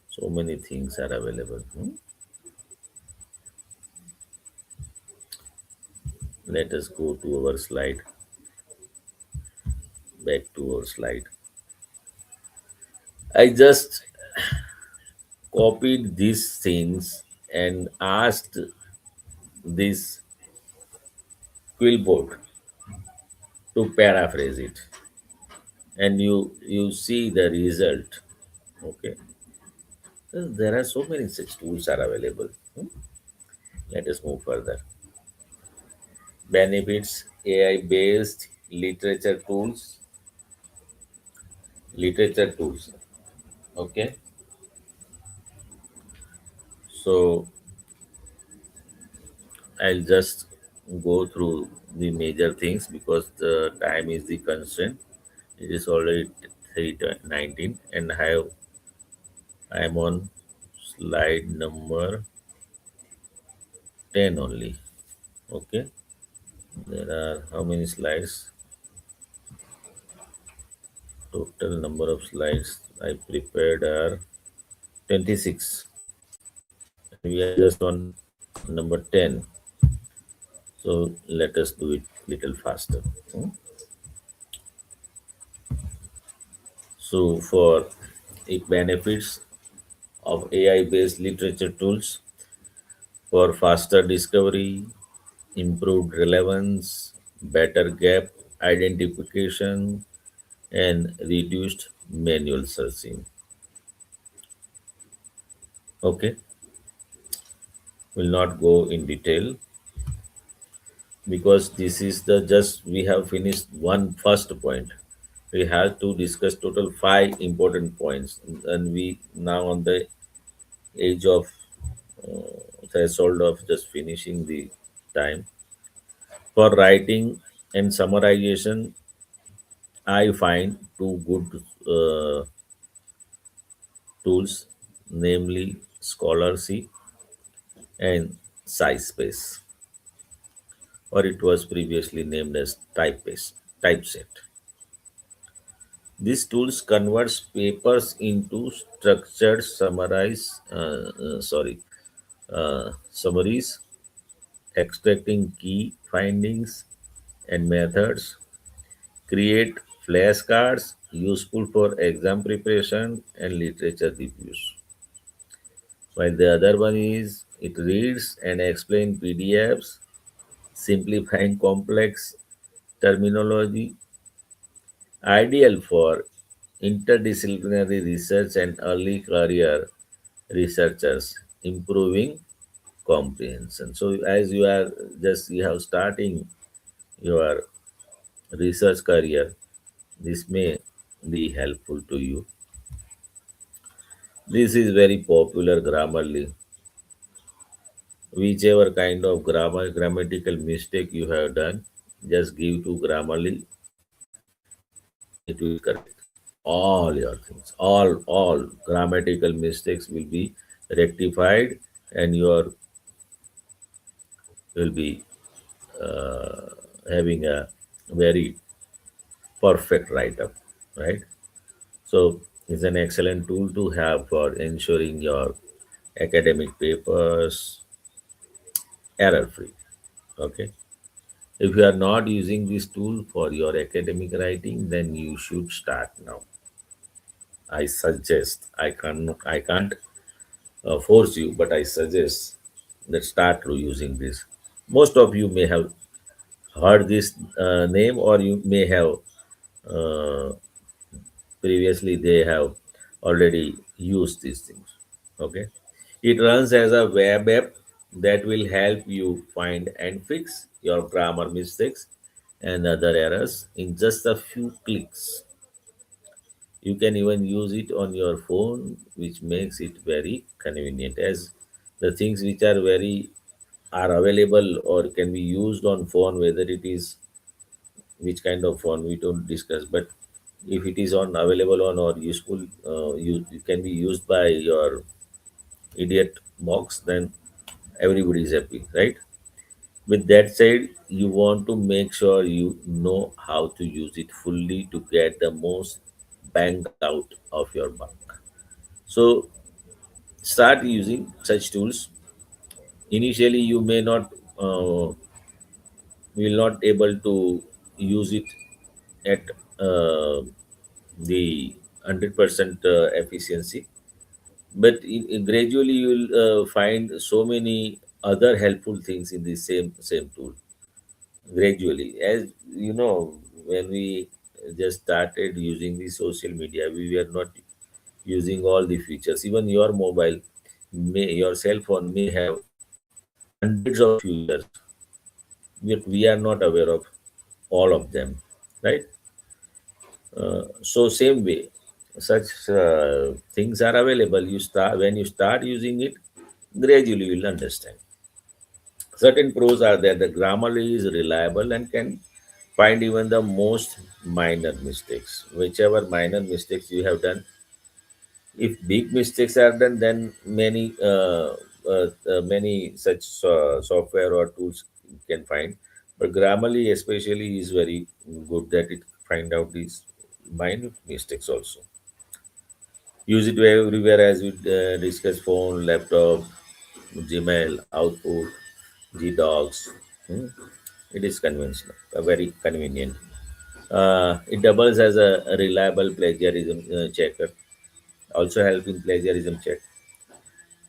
Speaker 5: so many things are available. Hmm. Let us go to our slide. Back to our slide. I just copied these things and asked this quillboard to paraphrase it, and you see the result. Okay, so there are so many such tools are available. Hmm. Let us move further. Benefits: AI based literature tools. Okay, so I'll just go through the major things because the time is the constraint. It is already 3:19 and I am on slide number 10 only. Okay, there are how many slides? Total number of slides I prepared are 26, and we are just on number 10. So let us do it little faster. Hmm. So for it benefits of AI based literature tools for faster discovery, improved relevance, better gap identification, and reduced manual searching. Okay, will not go in detail because this is the just we have finished one first point. We have to discuss total five important points, and we now on the age of threshold of just finishing the time. For writing and summarization, I find two good tools, namely Scholarly and SciSpace, or it was previously named as Typeset. These tools converts papers into structured summaries, extracting key findings and methods, create flashcards useful for exam preparation and literature reviews. While the other one is it reads and explains PDFs, simplifying complex terminology, ideal for interdisciplinary research and early career researchers, improving comprehension. So as you have starting your research career, this may be helpful to you. This is very popular Grammarly. Whichever kind of grammatical mistake you have done, just give to Grammarly, it will correct all your things. All grammatical mistakes will be rectified, and your will be uh, having a very perfect write-up, right? So it's an excellent tool to have for ensuring your academic papers error-free. Okay. If you are not using this tool for your academic writing, then you should start now. I suggest I can't force you, but I suggest that start using this. Most of you may have heard this name, or you may have uh, previously they have already used these things. Okay, it runs as a web app that will help you find and fix your grammar mistakes and other errors in just a few clicks. You can even use it on your phone, which makes it very convenient, as the things which are very are available or can be used on phone, whether it is which kind of phone we don't discuss, but if it is on available on or useful, you can be used by your idiot box, then everybody is happy, right? With that said, you want to make sure you know how to use it fully to get the most bang out of your buck. So start using such tools. Initially, you may not will not able to use it at the 100% efficiency, but gradually you will find so many other helpful things in the same tool. Gradually, as you know, when we just started using the social media, we were not using all the features. Even your cell phone may have hundreds of features, yet we are not aware of all of them, right? So same way, such things are available. You start when you start using it, gradually you will understand. Certain pros are there. The grammar is reliable and can find even the most minor mistakes. Whichever minor mistakes you have done, if big mistakes are done, then many such software or tools can find. But Grammarly especially is very good that it find out these minor mistakes also. Use it everywhere as we discuss: phone, laptop, Gmail, Output, Gdocs. Hmm. It is conventional, very convenient. It doubles as a reliable plagiarism checker, also help in plagiarism check,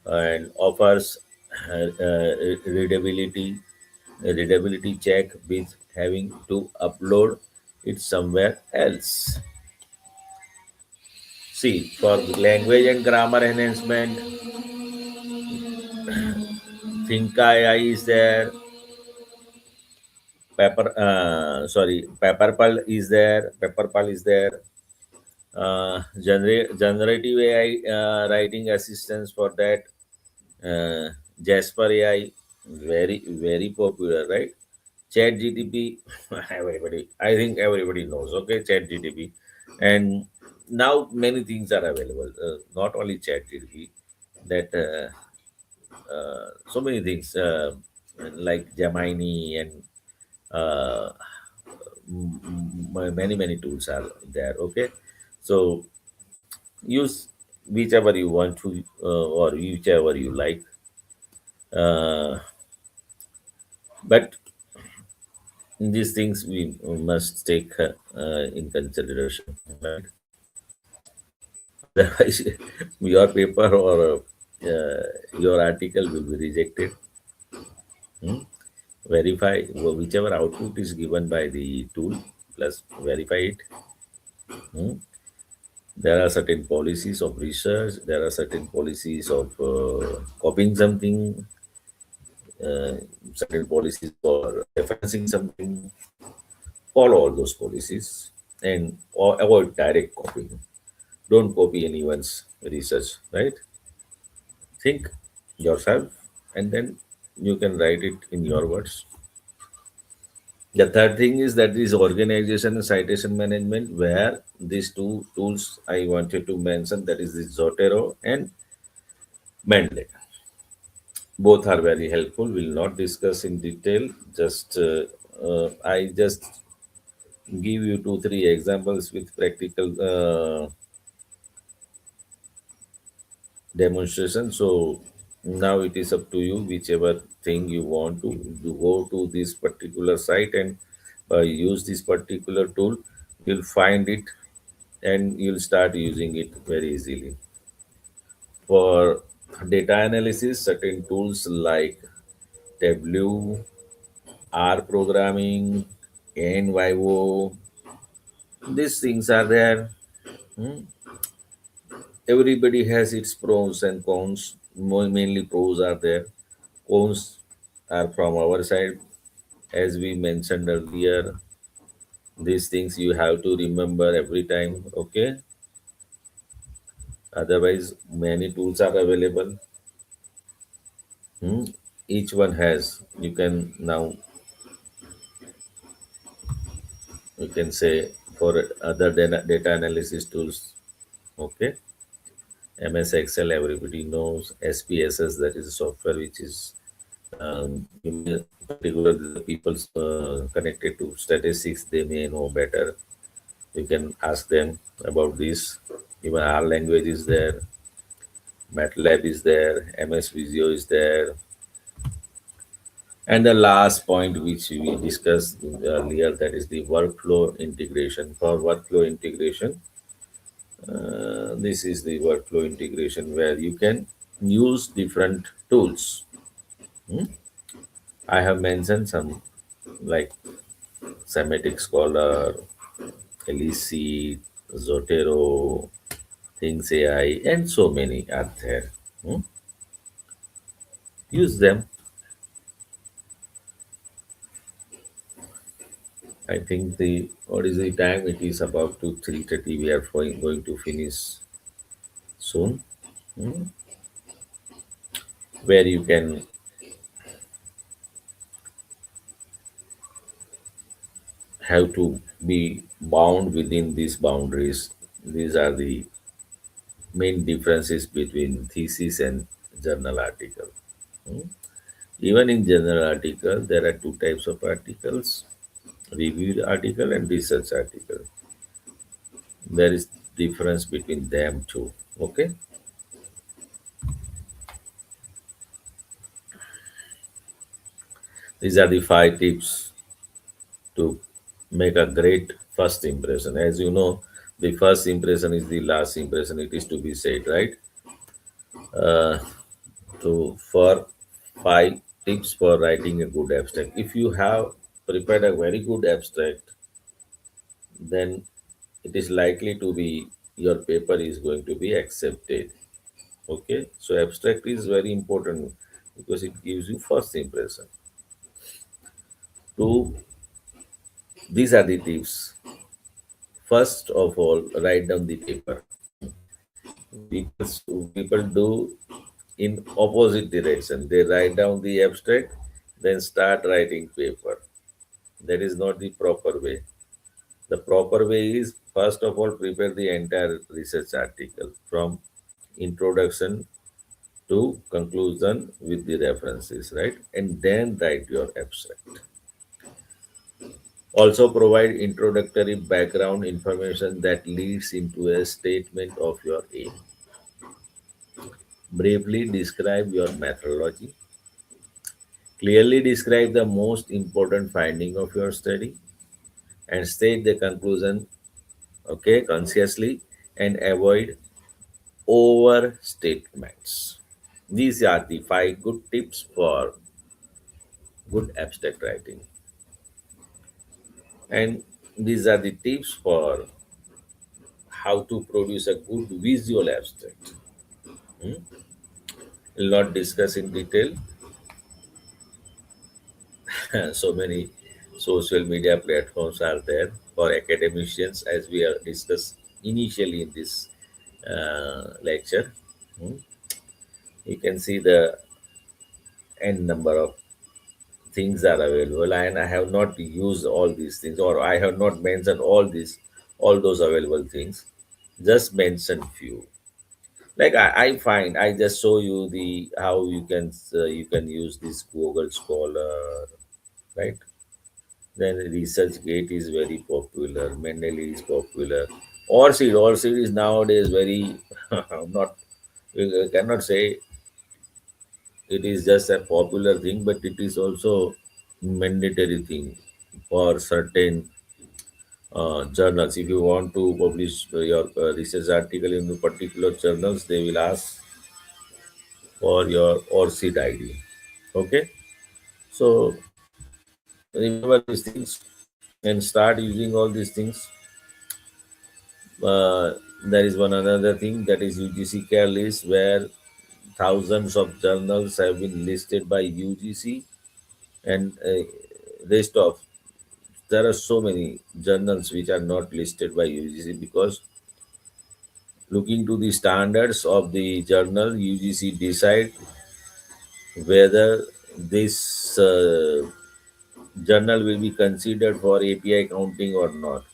Speaker 5: and offers readability readability check with having to upload it somewhere else. See, for language and grammar enhancement, Think AI is there. Pepperpal is there. Pepperpal is there. Generative AI writing assistance for that. Jasper AI, very popular, right? Chat GTP, everybody. I think everybody knows. Okay, Chat GTP, and now many things are available. Not only Chat GTP, that so many things like Gemini and uh, many tools are there. Okay, so use whichever you want to or whichever you like, but these things we must take in consideration, right? Otherwise your paper or your article will be rejected. Hmm? Verify whichever output is given by the tool, plus verify it. Hmm? There are certain policies of research, there are certain policies of copying something, uh, certain policies for referencing something. Follow all those policies and or avoid direct copying. Don't copy anyone's research, right? Think yourself and then you can write it in your words. The third thing is that is organization and citation management, where these two tools I wanted to mention, that is the Zotero and Mendeley. Both are very helpful. We'll not discuss in detail. I just give you two, three examples with practical demonstration. So now it is up to you, whichever thing you want to you go to this particular site and use this particular tool. You'll find it and you'll start using it very easily. For data analysis, certain tools like Tableau, R programming, NYO, these things are there. Hmm. Everybody has its pros and cons. Mainly pros are there. Cons are from our side. As we mentioned earlier, these things you have to remember every time. Okay. Otherwise, many tools are available. Hmm. Each one has. You can say for other data analysis tools. Okay, MS Excel, everybody knows. SPSS, that is a software which is you may, particularly the people connected to statistics, they may know better. You can ask them about this. Even R language is there, MATLAB is there, MS Visio is there. And the last point which we discussed earlier, that is the workflow integration. For workflow integration, this is the workflow integration where you can use different tools. Hmm? I have mentioned some like Semantic Scholar, Elise, Zotero, Things AI, and so many are there. Hmm? Use them. I think the what is the time? It is about to 3:30. We are going to finish soon. Hmm? Where you can have to be bound within these boundaries. These are the main differences between thesis and journal article. Hmm? Even in journal article, there are two types of articles: reviewed article and research article. There is difference between them too. Okay, these are the 5 tips to make a great first impression. As you know, the first impression is the last impression. It is to be said, right? Uh, to for 5 tips for writing a good abstract. If you have prepared a very good abstract, then it is likely to be your paper is going to be accepted. Okay, so abstract is very important because it gives you first impression. Two, these are the tips. First of all, write down the paper. People do in opposite direction. They write down the abstract, then start writing paper. That is not the proper way. The proper way is first of all prepare the entire research article from introduction to conclusion with the references, right? And then write your abstract. Also provide introductory background information that leads into a statement of your aim. Briefly describe your methodology. Clearly describe the most important finding of your study and state the conclusion, okay, consciously, and avoid overstatements. These are the 5 good tips for good abstract writing. And these are the tips for how to produce a good visual abstract. Hmm? Will not discuss in detail. So many social media platforms are there for academicians, as we have discussed initially in this lecture. Hmm? You can see the n number of things are available, and I have not used all these things, or I have not mentioned all those available things. Just mention few. Like I find I just show you the how you can use this Google Scholar, right? Then ResearchGate is very popular. Mendeley is popular. Orchid is nowadays very not. We cannot say it is just a popular thing, but it is also mandatory thing for certain journals. If you want to publish your research article in the particular journals, they will ask for your ORCID ID. Okay, so remember these things and start using all these things. There is one another thing, that is UGC care list, where thousands of journals have been listed by UGC, and rest of there are so many journals which are not listed by UGC because looking to the standards of the journal, UGC decide whether this journal will be considered for API counting or not.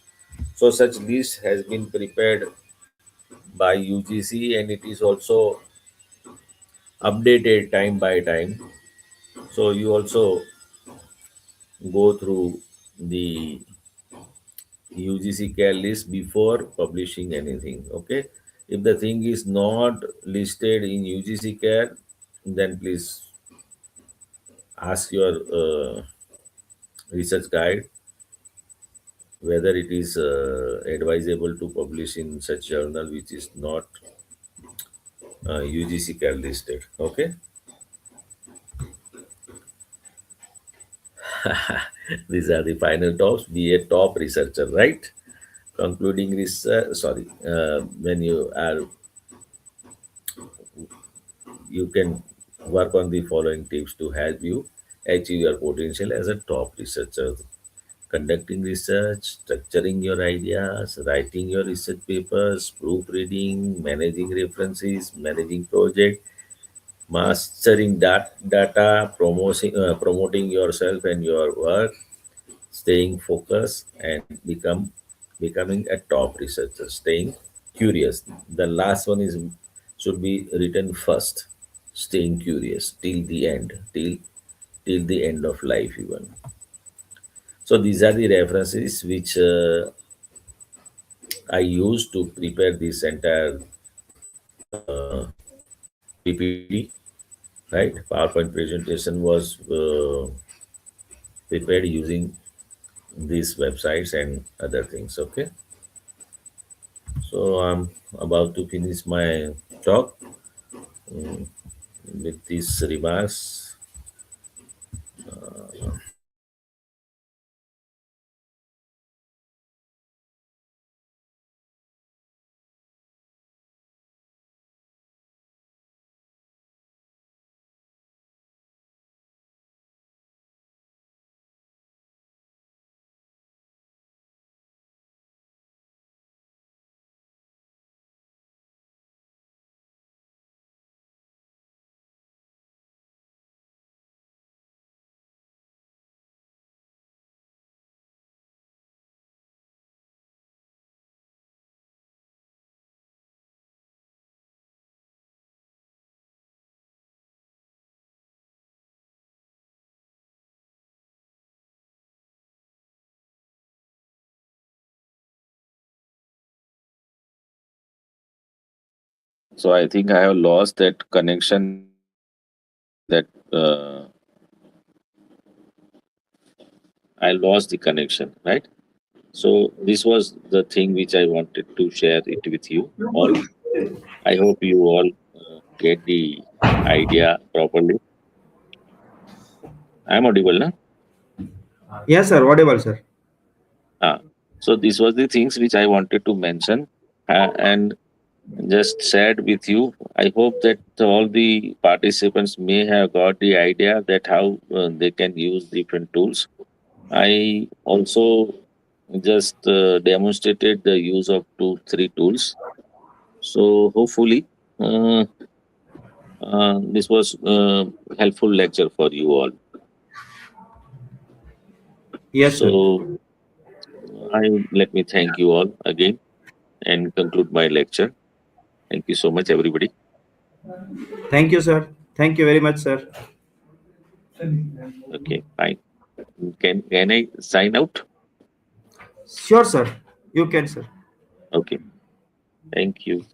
Speaker 5: So such list has been prepared by UGC, and it is also updated time by time. So you also go through the UGC care list before publishing anything. Okay, if the thing is not listed in UGC care, then please ask your research guide whether it is advisable to publish in such journal which is not UGC care listed. Okay, these are the final tops. Be a top researcher, right? Concluding research. Sorry, when you are, you can work on the following tips to help you achieve your potential as a top researcher: conducting research, structuring your ideas, writing your research papers, proofreading, managing references, managing project, mastering data, promoting yourself and your work, staying focused, and becoming a top researcher, staying curious. The last one is should be written first, staying curious till the end, till the end of life even. So these are the references which I used to prepare this entire PPT. Right, PowerPoint presentation was prepared using these websites and other things. Okay, so I'm about to finish my talk with these remarks. So I think I have lost that connection that I lost the connection, right? So this was the thing which I wanted to share it with you all. I hope you all get the idea properly. I'm audible, na?
Speaker 2: Yes, sir. Audible, sir.
Speaker 5: Ah. So this was the things which I wanted to mention and just shared with you. I hope that all the participants may have got the idea that how they can use different tools. I also just demonstrated the use of two, three tools. So hopefully, uh, this was helpful lecture for you all.
Speaker 2: Yes, sir.
Speaker 5: So I let me thank you all again and conclude my lecture. Thank you so much, everybody.
Speaker 2: Thank you, sir. Thank you very much, sir.
Speaker 5: Okay, fine. Can I sign out?
Speaker 2: Sure, sir. You can, sir.
Speaker 5: Okay, thank you.